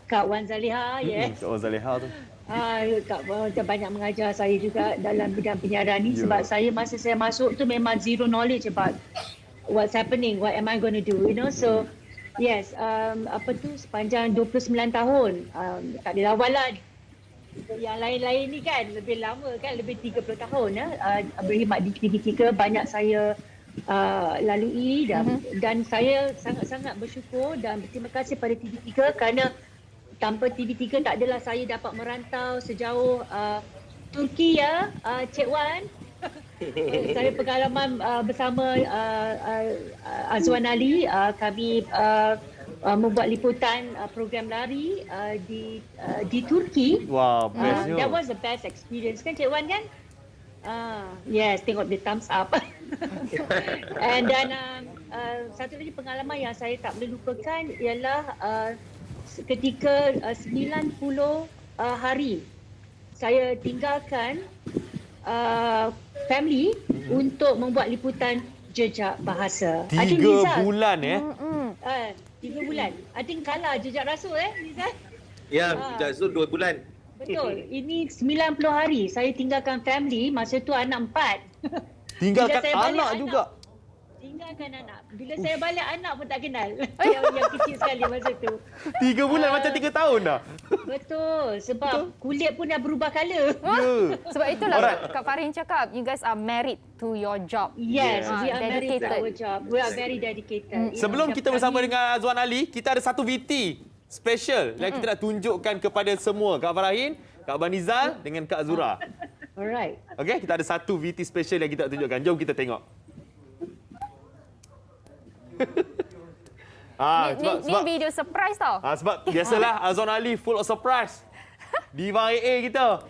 Kak Wan Zaliha, yes. Kak Wan Zaliha tu. Kak banyak mengajar saya juga dalam bidang penyiaran ni sebab saya masa saya masuk tu memang zero knowledge about what's happening, what am I going to do, you know. So yes, sepanjang 29 tahun, tak ada lawan lah. Yang lain-lain ni kan lebih lama kan, lebih 30 tahun berkhidmat di TV3, banyak saya lalui dan saya sangat-sangat bersyukur dan berterima kasih pada TV3 kerana tanpa TV3 tak adalah saya dapat merantau sejauh Turki ya, Cik Wan. Saya pengalaman bersama Azwan Ali, kami membuat liputan program lari di Turki. Wow, bestnya. That was the best experience kan Cik Wan kan? Yes, tengok the thumbs up. And dan satu lagi pengalaman yang saya tak boleh lupakan ialah ketika 90 hari saya tinggalkan family untuk membuat liputan jejak bahasa. 3 bulan 3 bulan. I think kalah jejak rasul Nizal. Ya, jejak rasul 2 bulan. Betul. Ini 90 hari saya tinggalkan family, masa tu anak 4. Tinggalkan anak juga. Tinggalkan anak. Bila saya balik anak pun tak kenal. yang kecil sekali masa tu. 3 bulan macam 3 tahun dah. Betul. Sebab kulit pun dah berubah colour. Sebab itulah Kak Farin cakap, you guys are married to your job. Yes, we are married to our job. We are very dedicated. Sebelum kita bersama dengan Azwan Ali, kita ada satu VT special yang kita nak tunjukkan kepada semua. Kak Farahin, Kak Banizal dengan Kak Azura. Alright. Okey, kita ada satu VT special yang kita nak tunjukkan. Jom kita tengok. Ni video surprise tau. Sebab biasalah Azwan Ali full of surprise. Diva AA kita.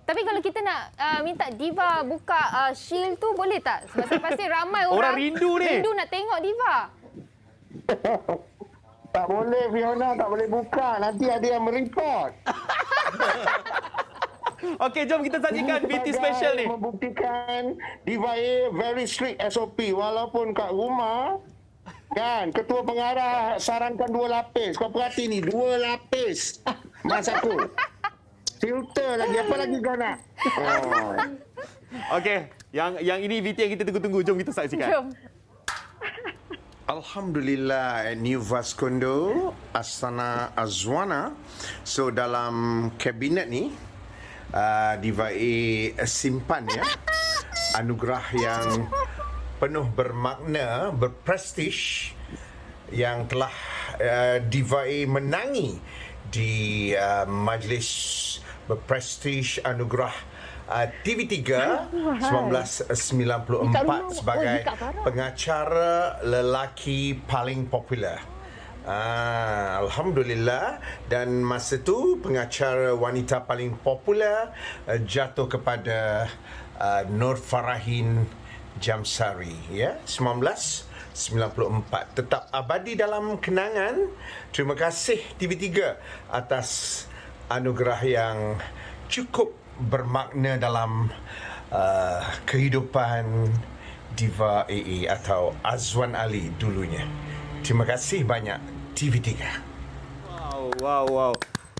Tapi kalau kita nak minta Diva buka shield tu boleh tak? Sebab saya pasti ramai orang rindu ni. Rindu nak tengok Diva. Tak boleh Fiona, tak boleh buka. Nanti ada yang mereport. Okey, jom kita saksikan VT special ni. Membuktikan Diva A very strict SOP walaupun kat rumah kan ketua pengarah sarankan 2 lapis. Kau perhati ni 2 lapis. Mas aku. Filter lagi, apa lagi kau nak? Okey, yang ini VT yang kita tunggu-tunggu. Jom kita saksikan. Jom. Alhamdulillah, New Vascondo, Astana Azwana. So dalam kabinet ni, Diva A simpan ya anugerah yang penuh bermakna, berprestij yang telah Diva A menangi di majlis berprestij anugerah TV3 1994 sebagai pengacara lelaki paling popular. Alhamdulillah, dan masa tu pengacara wanita paling popular jatuh kepada Nur Farahin Jamsari ya, 1994. Tetap abadi dalam kenangan. Terima kasih TV3 atas anugerah yang cukup bermakna dalam kehidupan Diva AA atau Azwan Ali dulunya. Terima kasih banyak TV3. Wow.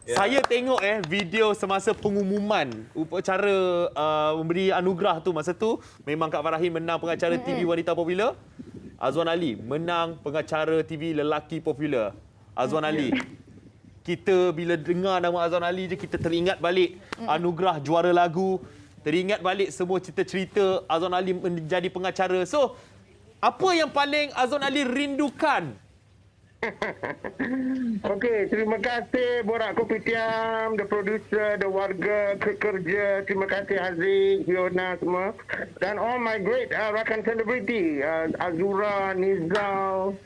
Saya tengok video semasa pengumuman upacara memberi anugerah tu. Masa tu memang Kak Farahin menang pengacara TV wanita popular. Azwan Ali menang pengacara TV lelaki popular. Azwan Ali, kita bila dengar nama Azwan Ali je kita teringat balik anugerah juara lagu, teringat balik semua cerita-cerita Azwan Ali menjadi pengacara. So, apa yang paling Azwan Ali rindukan Okey, terima kasih Borak Kopitiam, the producer, the warga, kerja. Terima kasih Haziq, Fiona semua. Dan all my great rakan celebrity, Azura, Nizal,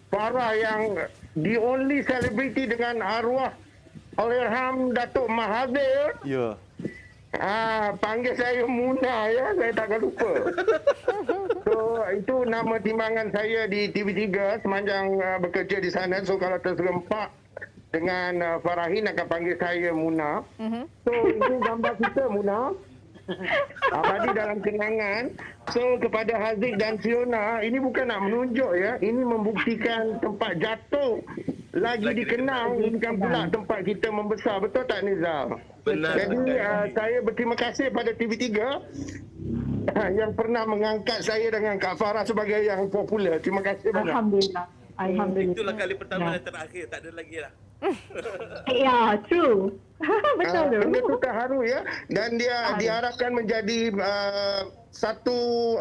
Farah yang the only celebrity dengan arwah Allahyarham Datuk Mahathir. Ya. Panggil saya Muna ya, saya takkan lupa. So, itu nama timbangan saya di TV3 sepanjang bekerja di sana. So, kalau terserempak dengan Farahin akan panggil saya Muna. So, itu gambar kita Muna. Abadi dalam kenangan. So, kepada Haziq dan Fiona, ini bukan nak menunjuk ya. Ini membuktikan tempat jatuh lagi dikenang, bukan pula tempat kita membesar. Betul tak Nizal? Benar. Jadi saya berterima kasih pada TV3 yang pernah mengangkat saya dengan Kak Farah sebagai yang popular. Terima kasih banyak. Alhamdulillah. Alhamdulillah. Itulah kali pertama dan terakhir, tak ada lagi lah. Ya, true. Betul tu. Benda tu terharu ya, dan dia diharapkan menjadi satu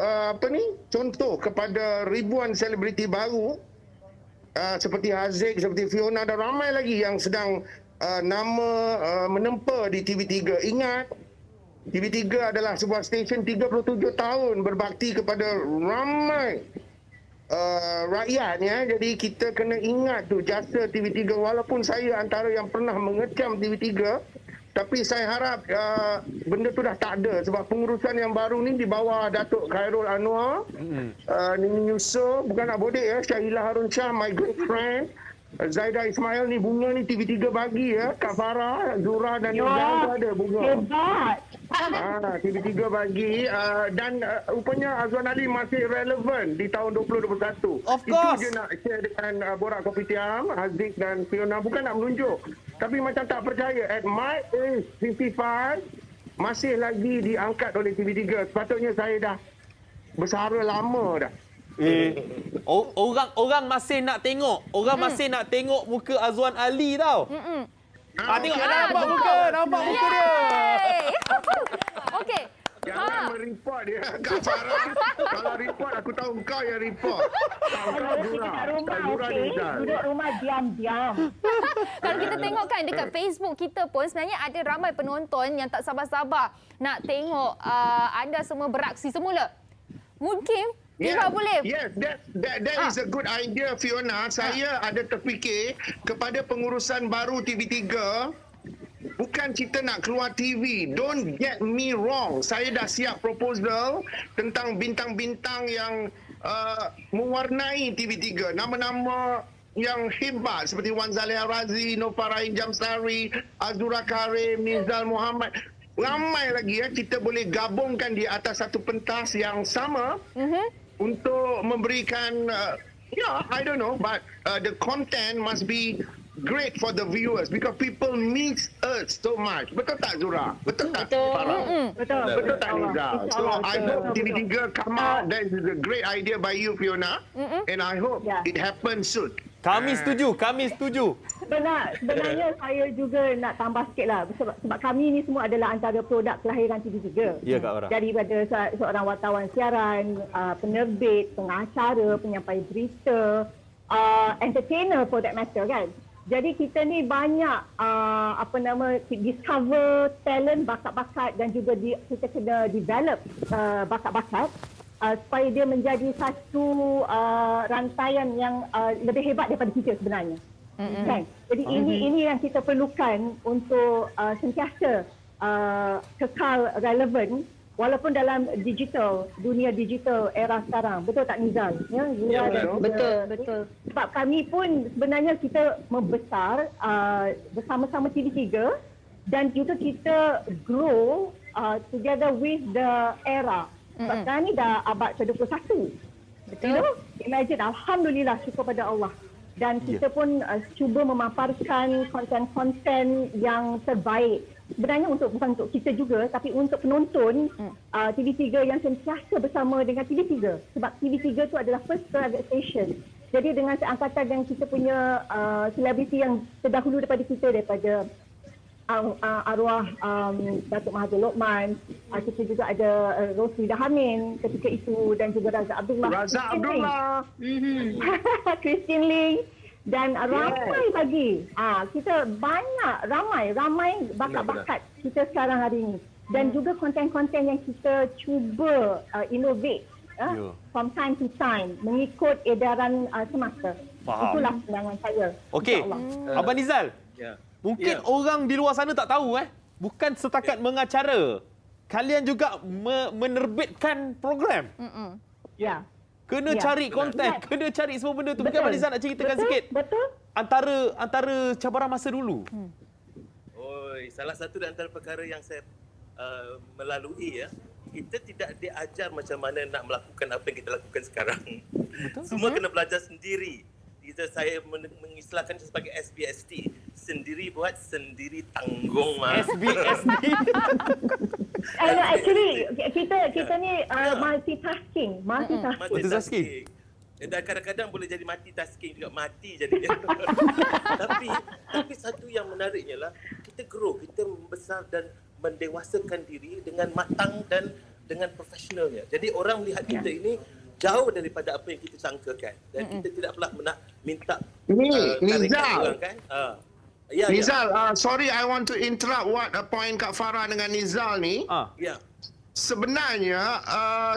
contoh kepada ribuan selebriti baru seperti Haziq, seperti Fiona dan ramai lagi yang sedang menempa di TV3. Ingat, TV3 adalah sebuah stesen 37 tahun berbakti kepada ramai rakyat ya. Jadi kita kena ingat tu jasa TV3, walaupun saya antara yang pernah mengecam TV3, tapi saya harap benda tu dah tak ada sebab pengurusan yang baru ni di bawah Datuk Khairul Anwar, Nini Yusof, bukan nak bodek ya, Syahilah Harun Shah, my good friend, Zaidah Ismail ni bunga ni TV3 bagi ya, Kak Farah, Zura dan Nizam tu ada bunga. Hebat. TV3 bagi dan rupanya Azwan Ali masih relevan di tahun 2021. Of course. Itu je nak share dengan Borak Kopitiam, Haziq dan Fiona. Bukan nak menunjuk, tapi macam tak percaya. At my age 55 masih lagi diangkat oleh TV3. Sepatutnya saya dah bersara lama dah. Orang masih nak tengok. Orang masih nak tengok muka Azwan Ali tau. Tengok nampak muka dia. Okey. Jangan mereport dia, Kak Farah. Kalau report, aku tahu kau yang report. Kau Zura. Duduk rumah diam-diam. Kalau kita tengok kan dekat Facebook kita pun sebenarnya ada ramai penonton yang tak sabar-sabar nak tengok anda semua beraksi semula. Mungkin Tiba boleh. Yes, that is a good idea, Fiona. Saya ada terfikir kepada pengurusan baru TV3, bukan kita nak keluar TV. Don't get me wrong. Saya dah siap proposal tentang bintang-bintang yang mewarnai TV3. Nama-nama yang hebat seperti Wan Zaliha Razi, Nofarain Jamsari, Azura Karim, Nizal Muhammad. Ramai lagi ya, kita boleh gabungkan di atas satu pentas yang sama untuk memberikan, I don't know, but the content must be great for the viewers because people miss us so much. Betul tak Zura? Betul tak Farah? Betul tak Nizal? So I hope TV3 come out. That is a great idea by you, Fiona, and I hope it happens soon. Kami setuju. Sebenarnya saya juga nak tambah sikit lah sebab kami ni semua adalah antara produk kelahiran TV3. Ya, Kak Farah. Daripada seorang wartawan siaran, penerbit, pengacara, penyampai berita, entertainer for that matter kan. Jadi kita ni banyak discover talent, bakat-bakat dan juga kita kena develop bakat-bakat supaya dia menjadi satu rantaian yang lebih hebat daripada kita sebenarnya. Kan? Jadi ini yang kita perlukan untuk sentiasa kekal relevan walaupun dalam dunia digital era sekarang. Betul tak Nizal? Ya, betul. Sebab kami pun sebenarnya kita membesar bersama-sama TV3 dan juga kita grow together with the era. Sebab sekarang ni dah abad ke-21. Betul. Imagine, Alhamdulillah, syukur pada Allah. Dan kita pun cuba memaparkan konten-konten yang terbaik. Sebenarnya bukan untuk kita juga, tapi untuk penonton TV3 yang sentiasa bersama dengan TV3. Sebab TV3 tu adalah first private station. Jadi dengan seangkatan yang kita punya selebriti yang terdahulu daripada kita, daripada arwah Datuk Mahathir Lokman, kita juga ada Rosli Dahamin ketika itu dan juga Raza Abdullah. Christine Ling. Dan ramai lagi. Kita ramai bakat-bakat kita sekarang hari ini. Dan juga konten-konten yang kita cuba innovate from time to time mengikut edaran semasa. Faham. Itulah pandangan saya. Okey, Abang Nizal. Mungkin orang di luar sana tak tahu bukan setakat mengacara. Kalian juga menerbitkan program. Ya. Kena cari konten, kena cari semua benda tu. Mungkin Abang Nizal nak ceritakan sikit. Betul. Antara cabaran masa dulu. Salah satu di antara perkara yang saya melalui kita tidak diajar macam mana nak melakukan apa yang kita lakukan sekarang. Semua kena belajar sendiri. Saya mengistilahkan sebagai SBST, sendiri buat sendiri tanggung. SBST. Actually kita ni multitasking. Dan kadang-kadang boleh jadi multitasking juga, mati jadinya. tapi satu yang menariknya lah, kita grow, kita membesar dan mendewasakan diri dengan matang dan dengan profesionalnya. Jadi orang melihat kita ini jauh daripada apa yang kita sangkakan, dan kita tidak pernah nak minta Nizal kan. Nizal, sorry I want to interrupt what point Kak Farah dengan Nizal ni. Sebenarnya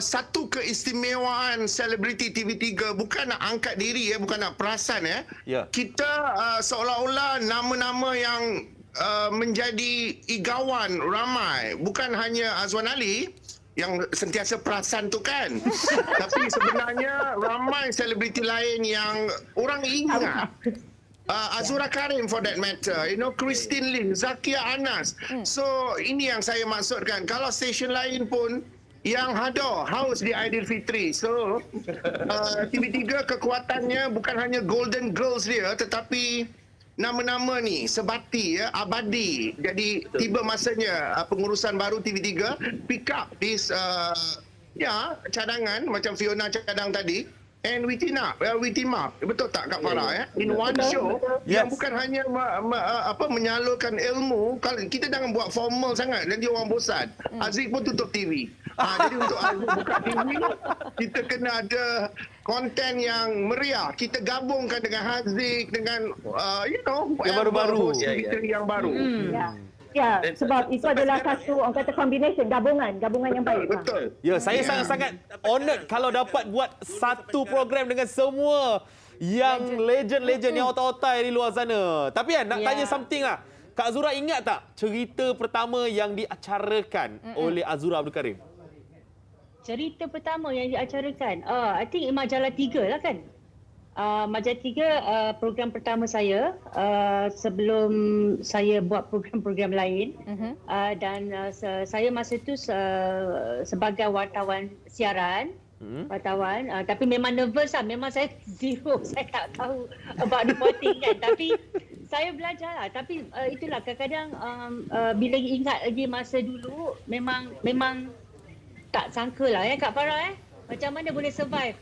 satu keistimewaan selebriti TV3 bukan nak angkat diri bukan nak perasan kita seolah-olah nama-nama yang menjadi igawan ramai, bukan hanya Azwan Ali yang sentiasa perasan tu kan. Tapi sebenarnya ramai selebriti lain yang orang ingat. Azura Karim for that matter, Christine Lim, Zakia Anas. So ini yang saya maksudkan. Kalau stesen lain pun yang haus di Aidilfitri. So TV3 kekuatannya bukan hanya Golden Girls dia, tetapi nama-nama ni sebati abadi. Jadi tiba masanya pengurusan baru TV3 pick up this cadangan macam Fiona cadang tadi, and we team up. Betul tak Kak Farah in one show yang bukan hanya menyalurkan ilmu. Kalau kita jangan buat formal sangat nanti orang bosan. Aziz pun tutup TV. Jadi untuk Aziz buka TV, kita kena ada konten yang meriah. Kita gabungkan dengan Haziq, dengan yang baru-baru, yang baru. Ya, sebab itu adalah satu orang kata combination, gabungan yang baik. Betul. Ya, saya sangat-sangat honored kalau dapat buat satu program dengan semua yang legend yang otak-otak di luar sana. Tapi nak tanya something lah. Kak Azura ingat tak cerita pertama yang diacarakan oleh Azura Abdul Karim? Cerita pertama yang diacarakan, I think Majalah 3 lah kan. Majalah 3 program pertama saya sebelum saya buat program-program lain. Dan saya masa itu sebagai wartawan siaran. Tapi memang nervous lah. Memang saya zero. Saya tak tahu about reporting kan. Tapi saya belajar lah. Tapi itulah kadang-kadang bila ingat lagi masa dulu, memang tak sangka lah Kak Farah macam mana boleh survive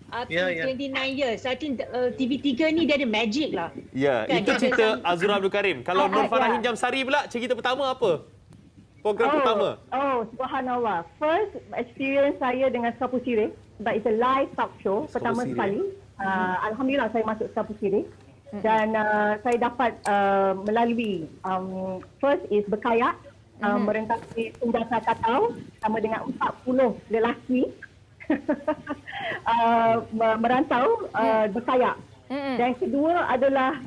up to 29 years. I think TV3 ni dia ada magic lah. Ya, kan, itu cerita Azura Abdul Karim. Kalau Nur Farahin Jamsari pula, cerita pertama apa? Program pertama. Subhanallah. First experience saya dengan Sapu Sirih, sebab it's a live talk show pertama sekali. Alhamdulillah saya masuk Sapu Sirih. Dan saya dapat melalui first is berkayak, merentasi senjata Katau sama dengan 40 lelaki merantau berkayak. Dan kedua adalah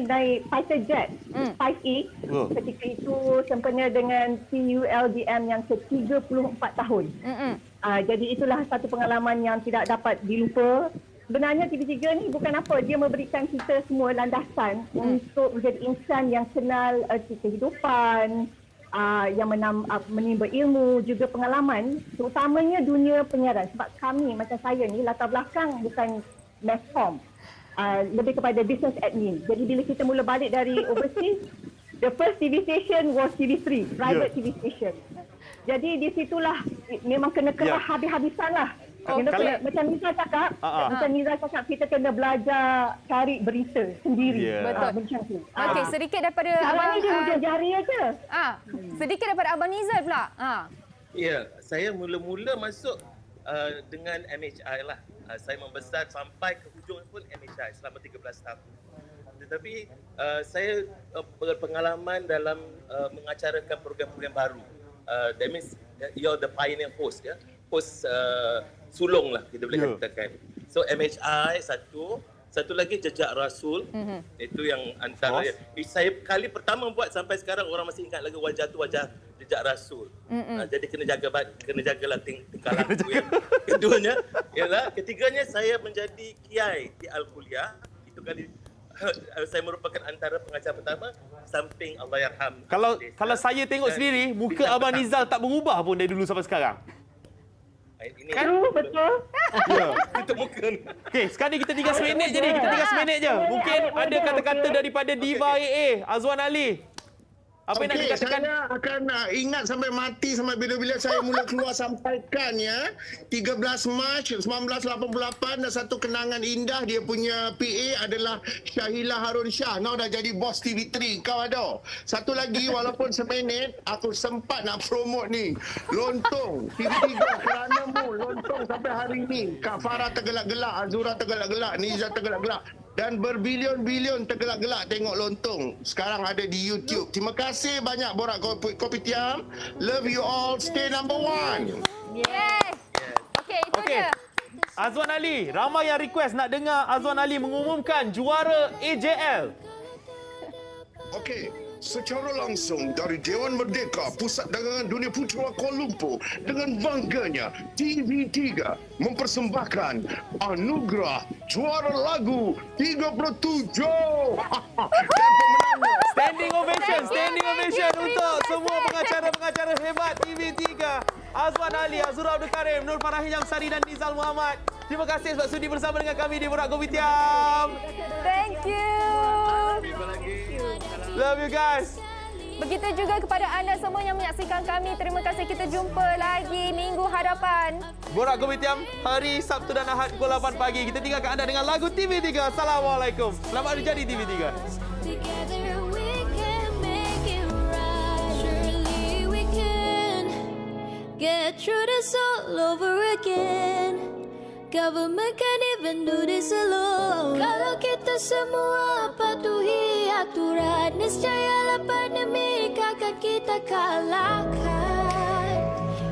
naik fighter jet 5E. Ketika itu sempena dengan CULDM yang ke-34 tahun. Jadi itulah satu pengalaman yang tidak dapat dilupa. Sebenarnya TV3 ni bukan apa, dia memberikan kita semua landasan untuk menjadi insan yang kenal kehidupan, yang menimba ilmu, juga pengalaman, terutamanya dunia penyiaran. Sebab kami macam saya ni latar belakang bukan mass comm, lebih kepada business admin. Jadi bila kita mula balik dari overseas, the first TV station was TV3, private TV station. Jadi di situlah memang kena kerah habis-habisan lah. Macam Nizal cakap, kita kena belajar cari berita sendiri. Betul. Macam tu. Okey, sedikit daripada Abang ni dia hujung jari aja. Sedikit daripada Abang Nizal pula. Ya, saya mula-mula masuk dengan MHI lah. Saya membesar sampai ke hujung pun MHI selama 13 tahun. Tetapi saya berpengalaman dalam mengacarakan program-program baru. That means you're the pioneer host, ya. Host sulung lah kita boleh katakan. So MHI satu lagi Jejak Rasul. Itu yang antara saya kali pertama buat sampai sekarang orang masih ingat lagi wajah tu wajah Jejak Rasul. Jadi kena jagalah tingkah laku ya. Keduanya ialah ketiganya saya menjadi kiai di Al-Kuliah. Itu kali saya merupakan antara pengacara pertama samping Allahyarham. Kalau saya tengok sendiri muka Abang Nizal tak berubah pun dari dulu sampai sekarang. Kan? Betul. Ya. Itu muka. Okey, sekarang kita 13 minit je ni. Kita 13 minit je. Mungkin ada kata-kata daripada Diva AA, Azwan Ali. Apa yang nak dikatakan? Saya akan ingat sampai mati sampai bila-bila saya mula keluar sampaikan ya. 13 Mac 1988 dan satu kenangan indah dia punya PA adalah Syahila Harun Shah. Now dah jadi bos TV3 kau ada. Satu lagi walaupun seminit aku sempat nak promote ni. Lontong TV3 keranamu lontong sampai hari ni. Kak Farah tergelak-gelak, Azura tergelak-gelak, Niza tergelak-gelak. Dan berbilion-bilion tergelak-gelak tengok lontong. Sekarang ada di YouTube. Terima kasih banyak Borak Kopitiam. Love you all. Stay number 1. Yes. Okey, itu dia. Azwan Ali, ramai yang request nak dengar Azwan Ali mengumumkan juara AJL. Okey. Secara langsung dari Dewan Merdeka, Pusat Dagangan Dunia Putra Kuala Lumpur, dengan bangganya TV3 mempersembahkan anugerah juara lagu 37. Dan pemenangnya Standing ovation untuk semua pengacara-pengacara hebat TV3. Azwan Ali, Azura Abdul Karim, Nur Farahi Jamsari dan Nizal Muhammad. Terima kasih sebab sudi bersama dengan kami di Borak Kopitiam. Thank you. Love you guys. Begitu juga kepada anda semua yang menyaksikan kami. Terima kasih, kita jumpa lagi minggu hadapan. Borak Kopitiam hari Sabtu dan Ahad pukul 8 pagi. Kita tinggalkan anda dengan lagu TV3. Assalamualaikum. Selamat hari jadi TV3. Get through this all over again. Government can't even do this alone. Kalau kita semua patuhi aturan, niscayalah pandemik akan kita kalahkan.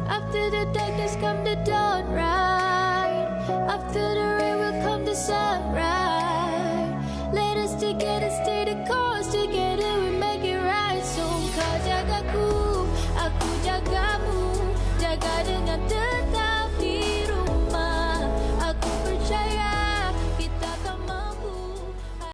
After the darkness come the dawn, right? After the rain will come the sunrise.